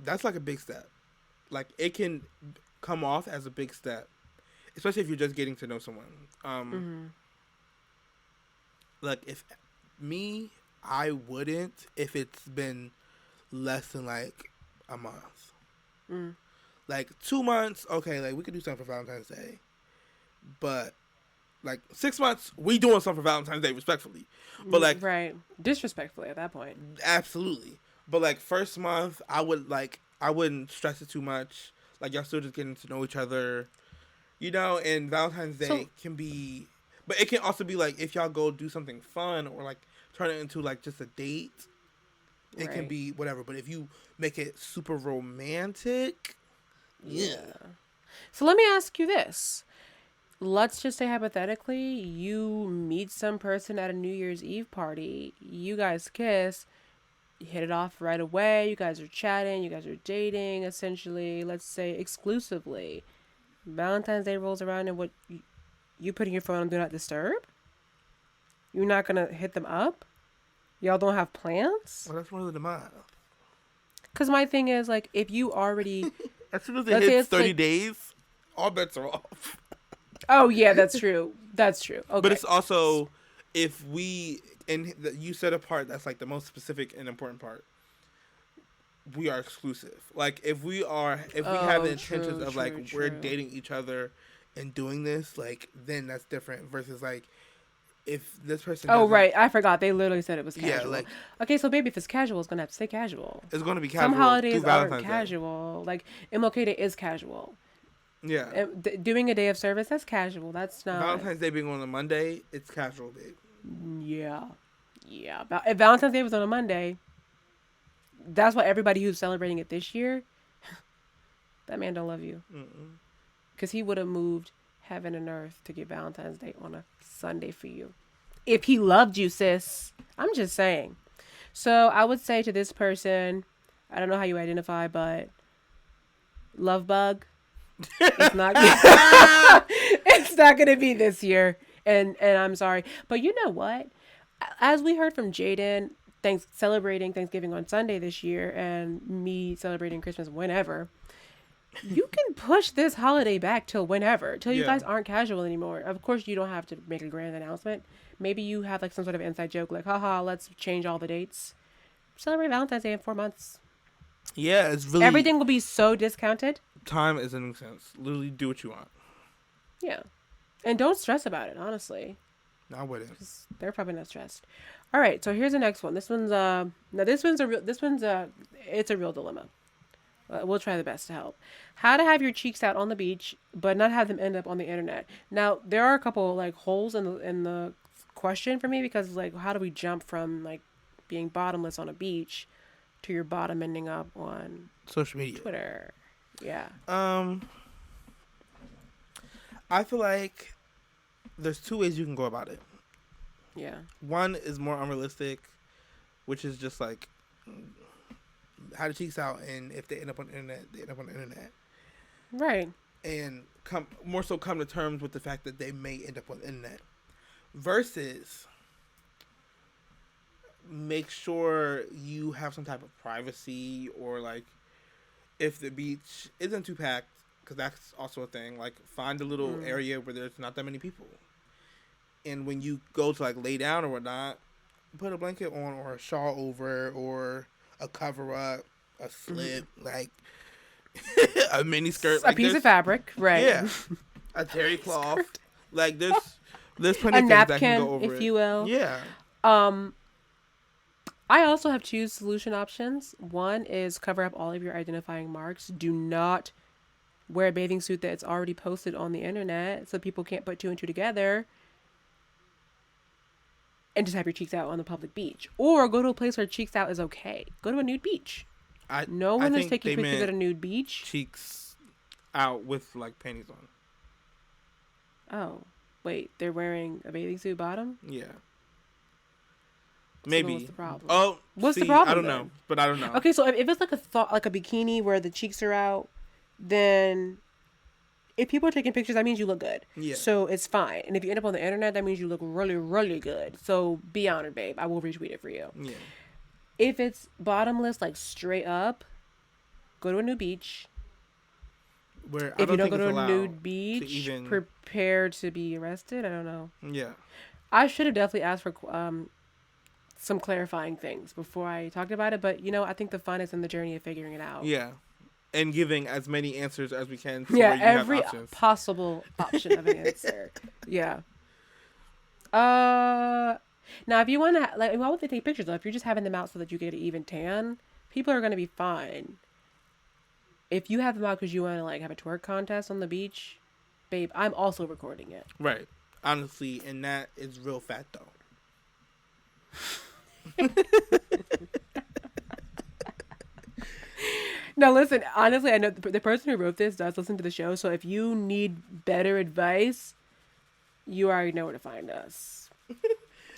that's like a big step. Like it can come off as a big step, especially if you're just getting to know someone. Like I wouldn't if it's been less than like a month. Like 2 months, okay, like we could do something for Valentine's Day. But like 6 months, we doing something for Valentine's Day respectfully. But like right. Disrespectfully at that point. Absolutely. But like first month, I wouldn't stress it too much. Like y'all still just getting to know each other. And Valentine's Day can be, but it can also be like if y'all go do something fun or like turn it into like just a date. It can be whatever, but if you make it super romantic, yeah. So let me ask you this. Let's just say hypothetically, you meet some person at a New Year's Eve party, you guys kiss, you hit it off right away, you guys are chatting, you guys are dating, essentially, let's say exclusively. Valentine's Day rolls around and what, you putting your phone on Do Not Disturb? You're not going to hit them up? Y'all don't have plans? Well, that's one of the demands. Because my thing is, like, if you already... As soon as it hits 30 days, all bets are off. Oh, yeah, that's true. That's true. Okay. But it's also, if we... And you said a part that's, like, the most specific and important part. We are exclusive. Like, if we have the intentions of, we're dating each other and doing this, like, then that's different. Versus, like... if this person right, I forgot. They literally said it was casual. Yeah, like, okay, so baby, if it's casual, it's gonna have to stay casual. It's gonna be casual. Some holidays aren't casual. Like MLK Day is casual. Yeah. Doing a day of service, that's casual. That's not Valentine's Day being on a Monday, it's casual, babe. Yeah. If Valentine's Day was on a Monday, that's why everybody who's celebrating it this year, that man don't love you. Because he would have moved heaven and earth to get Valentine's Day on a Sunday for you. If he loved you, sis. I'm just saying. So I would say to this person, I don't know how you identify, but love bug. It's not it's not going to be this year. And I'm sorry. But you know what? As we heard from Jaden, celebrating Thanksgiving on Sunday this year and me celebrating Christmas whenever, you can push this holiday back till whenever, till you guys aren't casual anymore. Of course, you don't have to make a grand announcement. Maybe you have like some sort of inside joke, like, haha, let's change all the dates. Celebrate Valentine's Day in 4 months. Yeah, it's really... Everything will be so discounted. Time is an expense. Literally do what you want. Yeah. And don't stress about it, honestly. I wouldn't. They're probably not stressed. All right, so here's the next one. It's a real dilemma. We'll try the best to help. How to have your cheeks out on the beach, but not have them end up on the internet. Now, there are a couple like holes in the question for me, because like, how do we jump from like being bottomless on a beach to your bottom ending up on social media, Twitter? Yeah. I feel like there's 2 ways you can go about it. Yeah. One is more unrealistic, which is just like how the cheeks out, and if they end up on the internet, they end up on the internet. Right. And come to terms with the fact that they may end up on the internet. Versus make sure you have some type of privacy, or like if the beach isn't too packed, because that's also a thing, like find a little area where there's not that many people. And when you go to like lay down or whatnot, put a blanket on or a shawl over or a cover up, a slip, like a mini skirt. A piece of fabric, right. Yeah. A terry cloth. Like there's plenty of things that can go over if you will. Yeah. I also have 2 solution options. One is cover up all of your identifying marks. Do not wear a bathing suit that's already posted on the internet so people can't put 2 and 2 together. And just have your cheeks out on the public beach. Or go to a place where cheeks out is okay. Go to a nude beach. No one is taking pictures at a nude beach. Cheeks out with like panties on. Oh. Wait, they're wearing a bathing suit bottom? Yeah. Maybe. So what's the problem? Oh, what's the problem? I don't know, but I don't know. Okay, so if it's like a bikini where the cheeks are out, then if people are taking pictures, that means you look good. Yeah. So it's fine. And if you end up on the internet, that means you look really, really good. So be honored, babe. I will retweet it for you. Yeah. If it's bottomless, like straight up, go to a nude beach. If you don't go to a nude beach, prepare to be arrested. I don't know. Yeah. I should have definitely asked for some clarifying things before I talked about it. But, I think the fun is in the journey of figuring it out. Yeah. And giving as many answers as we can. Every possible option of an answer. Yeah. Now, if you want to, like, why would they take pictures though? If you're just having them out so that you get an even tan, people are going to be fine. If you have them out because you want to, like, have a twerk contest on the beach, babe, I'm also recording it. Right. Honestly, and that is real fat though. Now, listen, honestly, I know the person who wrote this does listen to the show, so if you need better advice, you already know where to find us.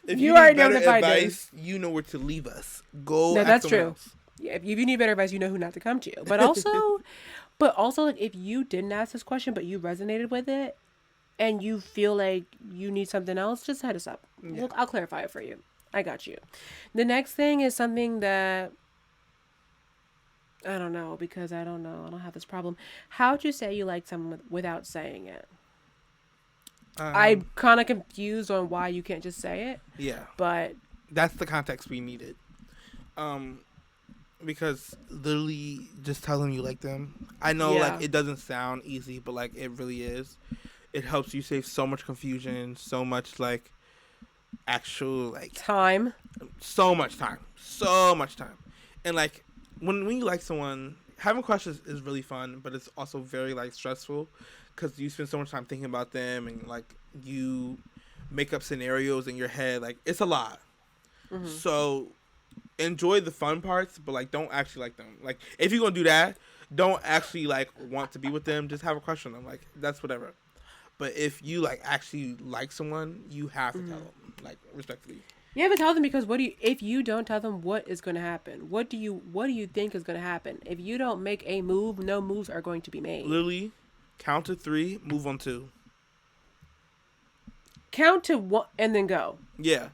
If you need better advice, you know where to leave us. Go. No, that's true. Yeah, if you need better advice, you know who not to come to. But also, like, if you didn't ask this question, but you resonated with it, and you feel like you need something else, just hit us up. Yeah. I'll clarify it for you. I got you. The next thing is something that I don't know, because I don't know. I don't have this problem. How'd you say you like someone without saying it? I'm kind of confused on why you can't just say it. Yeah. But that's the context we needed. Because literally just tell them you like them. I know, like, it doesn't sound easy, but, like, it really is. It helps you save so much confusion, so much, like, actual like time. So much time, and like when you like someone, having crushes is really fun, but it's also very like stressful because you spend so much time thinking about them and like you make up scenarios in your head. Like it's a lot. Mm-hmm. So enjoy the fun parts, but like don't actually like them. Like if you're gonna do that, don't actually like want to be with them. Just have a crush on them. Like that's whatever. But if you like actually like someone, you have to tell them, like respectfully. You have to tell them because if you don't tell them what is going to happen? What do you think is going to happen? If you don't make a move, no moves are going to be made. Literally, count to 3, move on 2. Count to 1 and then go. Yeah.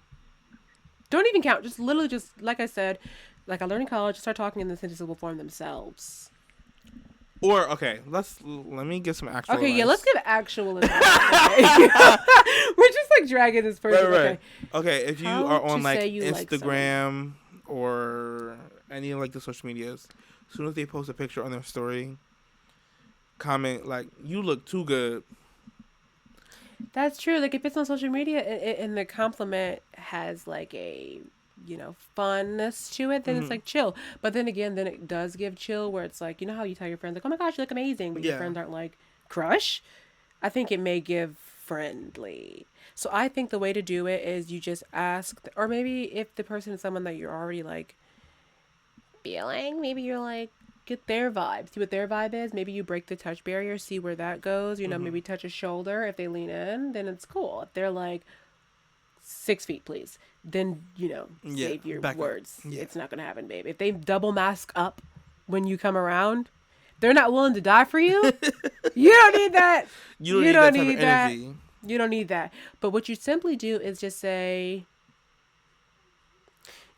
Don't even count. Just literally, just like I said, like I learned in college, start talking and the sentences will form themselves. Or okay, let me get some actual. Okay, advice. yeah, let's give actual advice. Okay. We're just like dragging this person. Right. Okay, if you are on like like Instagram or any of like the social medias, as soon as they post a picture on their story, comment like "You look too good." That's true. Like if it's on social media and the compliment has like a funness to it, then it's like chill. But then again, then it does give chill where it's like, you know how you tell your friends like, oh my gosh, you look amazing, but your friends aren't like crush. I think it may give friendly. So I think the way to do it is you just ask, or maybe if the person is someone that you're already like feeling, maybe you're like, get their vibe, see what their vibe is. Maybe you break the touch barrier, see where that goes. Maybe touch a shoulder. If they lean in, then it's cool. If they're like 6 feet, please, then save your words. Yeah. It's not gonna happen, babe. If they double mask up when you come around, they're not willing to die for you. You don't need that. You don't need that. You don't need that. But what you simply do is just say,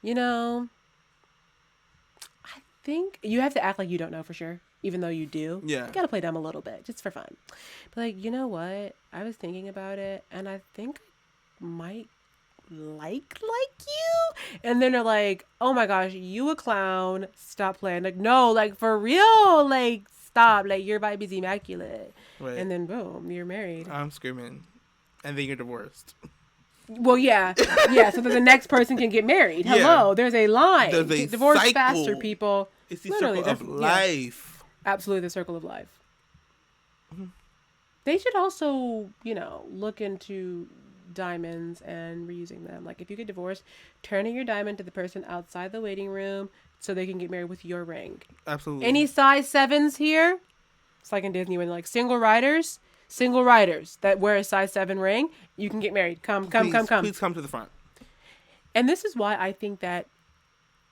I think you have to act like you don't know for sure, even though you do. Yeah. You gotta play dumb a little bit, just for fun. But like, you know what? I was thinking about it, and I think I might like you. And then they're like, oh my gosh, you a clown. Stop playing. Like, no, like for real. Like, stop. Like, your vibe is immaculate. Right. And then boom, you're married. I'm screaming. And then you're divorced. Well, yeah. Yeah, so that the next person can get married. Hello, there's a line. There's a divorce cycle. Faster, people. It's the circle of life. Yeah, absolutely, the circle of life. Mm-hmm. They should also, look into diamonds and reusing them. Like if you get divorced, turning your diamond to the person outside the waiting room so they can get married with your ring. Absolutely. Any size 7s here? It's like in Disney when like single riders that wear a size 7 ring, you can get married. Come. Please come to the front. And this is why I think that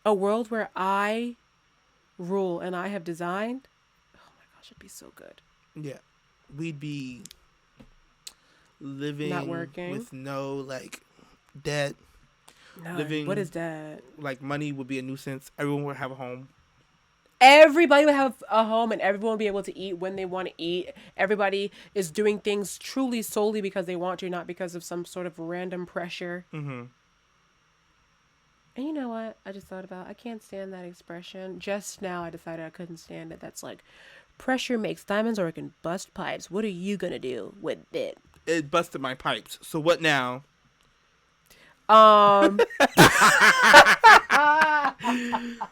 a world where I rule and I have designed, oh my gosh, it'd be so good. Yeah. We'd be living, not working, with no like debt. No. What is that? Like money would be a nuisance. Everyone would have a home. Everybody would have a home and everyone would be able to eat when they want to eat. Everybody is doing things truly solely because they want to, not because of some sort of random pressure. Mm-hmm. And you know what? I just thought about, I can't stand that expression. Just now I decided I couldn't stand it. That's like, pressure makes diamonds or it can bust pipes. What are you going to do with it? It busted my pipes. So what now?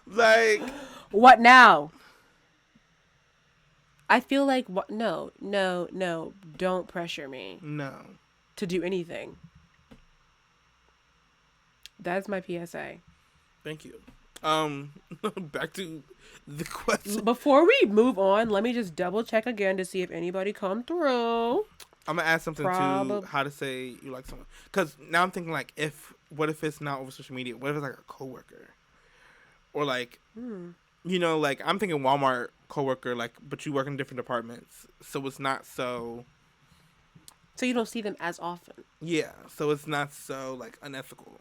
Like, what now? I feel like no, don't pressure me. No. To do anything. That's my PSA. Thank you. Back to the question. Before we move on, let me just double check again to see if anybody come through. I'm gonna ask something too. How to say you like someone? Because now I'm thinking like, what if it's not over social media? What if it's like a coworker, or like, like I'm thinking Walmart coworker, like, but you work in different departments, so it's not so. So you don't see them as often. Yeah, so it's not so like unethical.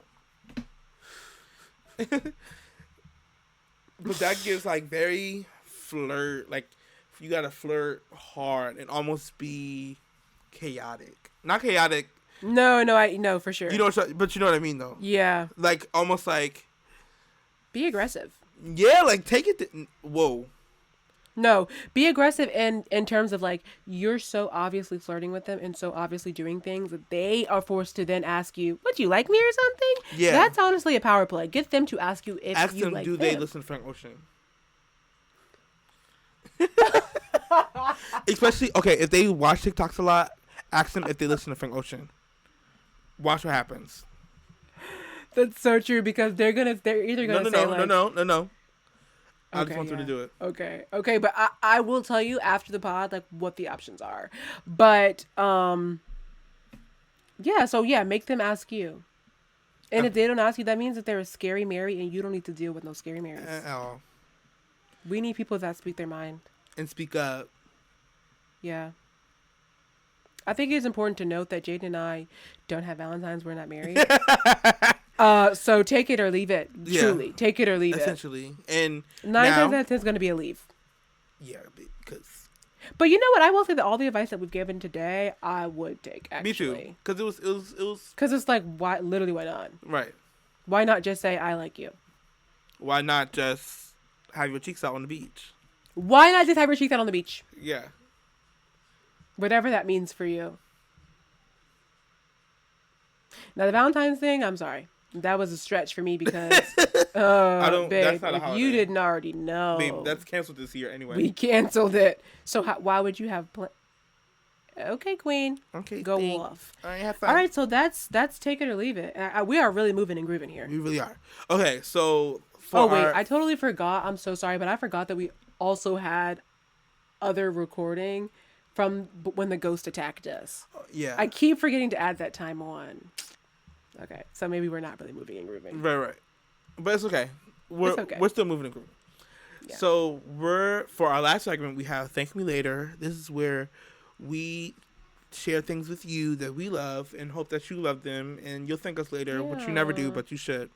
But that gives like very flirt, like you gotta flirt hard and almost be chaotic. Not chaotic. No, I know for sure. You know, but you know what I mean though. Yeah. Like almost like. Be aggressive. Yeah, like take it. Whoa. No, be aggressive in terms of like you're so obviously flirting with them and so obviously doing things that they are forced to then ask you, "Would you like me?" or something. Yeah, that's honestly a power play. Get them to ask you if ask you them, like do them. they listen to Frank Ocean? Especially if they watch TikToks a lot, ask them if they listen to Frank Ocean. Watch what happens. That's so true because they're either gonna say no. I okay, just want them to do it. Okay, but I will tell you after the pod like what the options are. But make them ask you. And if they don't ask you, that means that they're a scary Mary and you don't need to deal with no scary Marys. We need people that speak their mind. And speak up. Yeah. I think it's important to note that Jaden and I don't have Valentines. We're not married. So take it or leave it. Yeah. Truly. Take it or leave Essentially. And 9 times out of 10 is going to be a leave. Yeah, because... But you know what? I will say that all the advice that we've given today, I would take, actually. Me too. Because it was... Because it's like, why not? Right. Why not just say, I like you? Why not just have your cheeks out on the beach? Why not just have your cheeks out on the beach? Yeah. Whatever that means for you. Now, the Valentine's thing, I'm sorry. That was a stretch for me because, babe, that's not a holiday. You didn't already know. Babe, that's canceled this year anyway. We canceled it. So why would you have Okay, queen. Okay, go off. All right, have fun. All right, so that's take it or leave it. We are really moving and grooving here. We really are. Okay, so I totally forgot. I'm so sorry, but I forgot that we also had other recording from when the ghost attacked us. Yeah. I keep forgetting to add that time on. Okay, so maybe we're not really moving and grooving. Right. But it's okay. We're still moving and grooving. Yeah. So for our last segment, we have Thank Me Later. This is where we share things with you that we love and hope that you love them, and you'll thank us later, which you never do, but you should.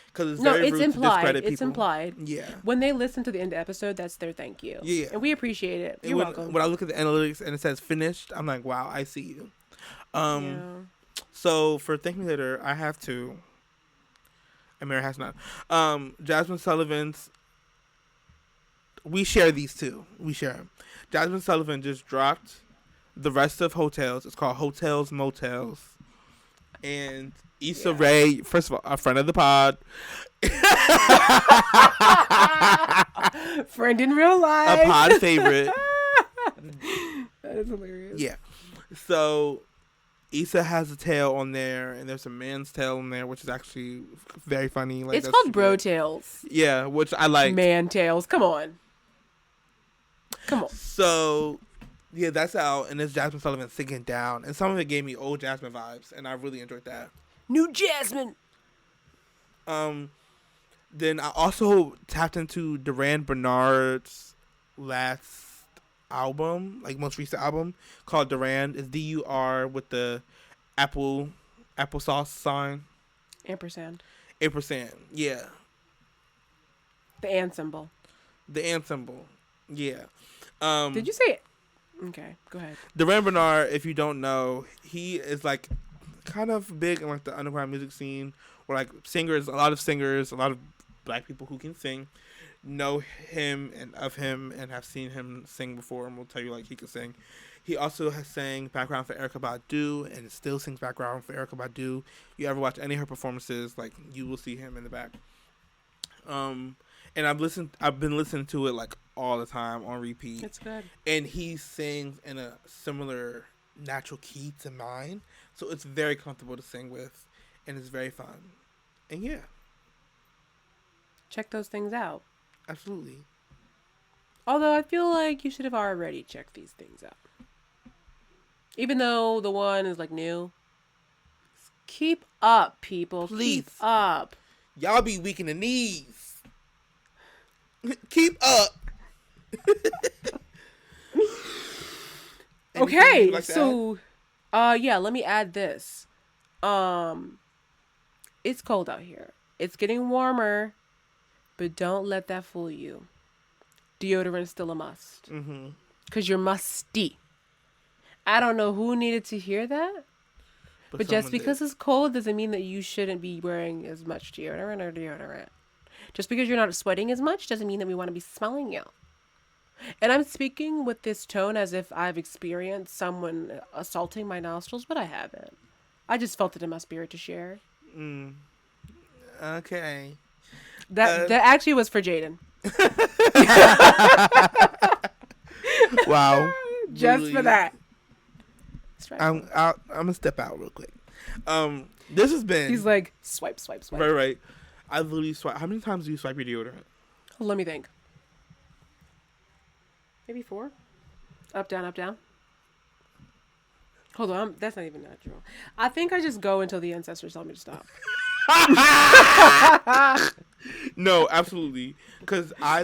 Because it's very rude to discredit people. It's implied. Yeah. When they listen to the end of the episode, that's their thank you. Yeah. And we appreciate it. You're welcome. When I look at the analytics and it says finished, I'm like, wow, I see you. So for Thank Me Later, I have two. Amira has not. Jasmine Sullivan's. We share these two. We share them. Jasmine Sullivan just dropped the rest of Hotels. It's called Hotels Motels. And Issa Rae, first of all, a friend of the pod. Friend in real life. A pod favorite. That is hilarious. Yeah. So Issa has a tail on there, and there's a man's tail on there, which is actually very funny. Like, it's called bro tails. Yeah, which I like. Man tails. Come on. So, yeah, that's out, and it's Jasmine Sullivan singing down, and some of it gave me old Jasmine vibes, and I really enjoyed that. New Jasmine. Then I also tapped into Duran Bernard's last album, like most recent album, called Duran. It's DUR with the applesauce sign. Ampersand. Yeah. The and symbol. Yeah. Did you say? Okay, go ahead. Duran Bernard, if you don't know, he is like kind of big in like the underground music scene, where like a lot of black people who can sing know him and have seen him sing before, and will tell you like he can sing. He also has sang background for Erykah Badu and still sings background for Erykah Badu. You ever watch any of her performances, like you will see him in the back. And I've been listening to it like all the time on repeat. It's good. And he sings in a similar natural key to mine, so it's very comfortable to sing with, and it's very fun. And yeah, check those things out. Absolutely. Although I feel like you should have already checked these things out. Even though the one is like new. Keep up, people. Please. Keep up. Y'all be weak in the knees. Keep up. Okay, so let me add this. It's cold out here. It's getting warmer, but don't let that fool you. Deodorant's still a must. Mm-hmm. 'Cause you're musty. I don't know who needed to hear that. But just because it's cold doesn't mean that you shouldn't be wearing as much deodorant. Just because you're not sweating as much doesn't mean that we want to be smelling you. And I'm speaking with this tone as if I've experienced someone assaulting my nostrils, but I haven't. I just felt it in my spirit to share. Okay. That actually was for Jaden. Wow. Just really, for that. I'm gonna step out real quick. This has been. He's like swipe. Right. I literally swipe. How many times do you swipe your deodorant? Oh, let me think. Maybe 4. Up, down. Hold on, that's not even natural. I think I just go until the ancestors tell me to stop. No, absolutely. Because I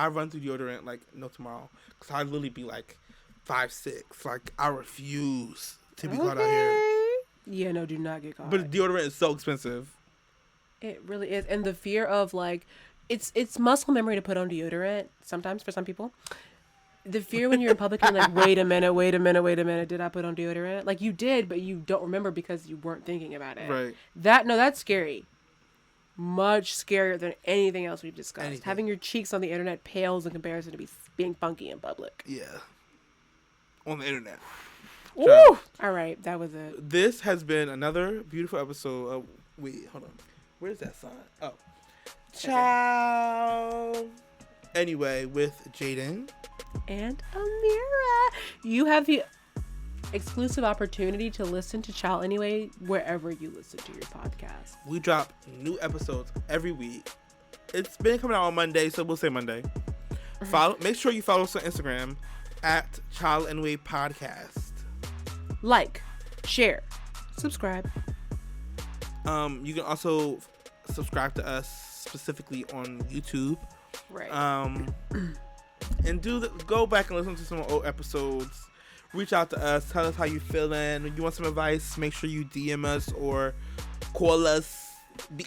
run through deodorant like no tomorrow. Because I literally be like 5, 6. Like, I refuse to be caught out here. Yeah, no, do not get caught. But deodorant is so expensive. It really is. And the fear of like, it's muscle memory to put on deodorant sometimes for some people. The fear when you're in public and like, wait a minute, did I put on deodorant? Like, you did, but you don't remember because you weren't thinking about it. Right. That's scary. Much scarier than anything else we've discussed. Anything. Having your cheeks on the internet pales in comparison to being funky in public. Yeah. On the internet. Woo! All right, that was it. This has been another beautiful episode of... Wait, hold on. Where's that sign? Oh. Ciao. Okay. Anyway, with Jaden. And Amira. You have the exclusive opportunity to listen to Child Anyway wherever you listen to your podcast. We drop new episodes every week. It's been coming out on Monday, so we'll say Monday. Make sure you follow us on Instagram at Child Anyway Podcast. Like, share, subscribe. You can also subscribe to us specifically on YouTube. Right. And go back and listen to some old episodes. Reach out to us. Tell us how you feeling. When you want some advice, make sure you DM us or call us.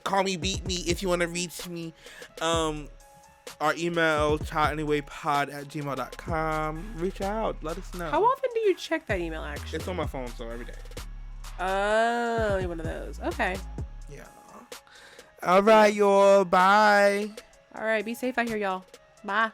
Call me, beat me if you want to reach me. Our email, childanywaypod@gmail.com. Reach out. Let us know. How often do you check that email, actually? It's on my phone, so every day. Oh, you're one of those. Okay. Yeah. All right, y'all. Bye. All right. Be safe out here, y'all. Bye.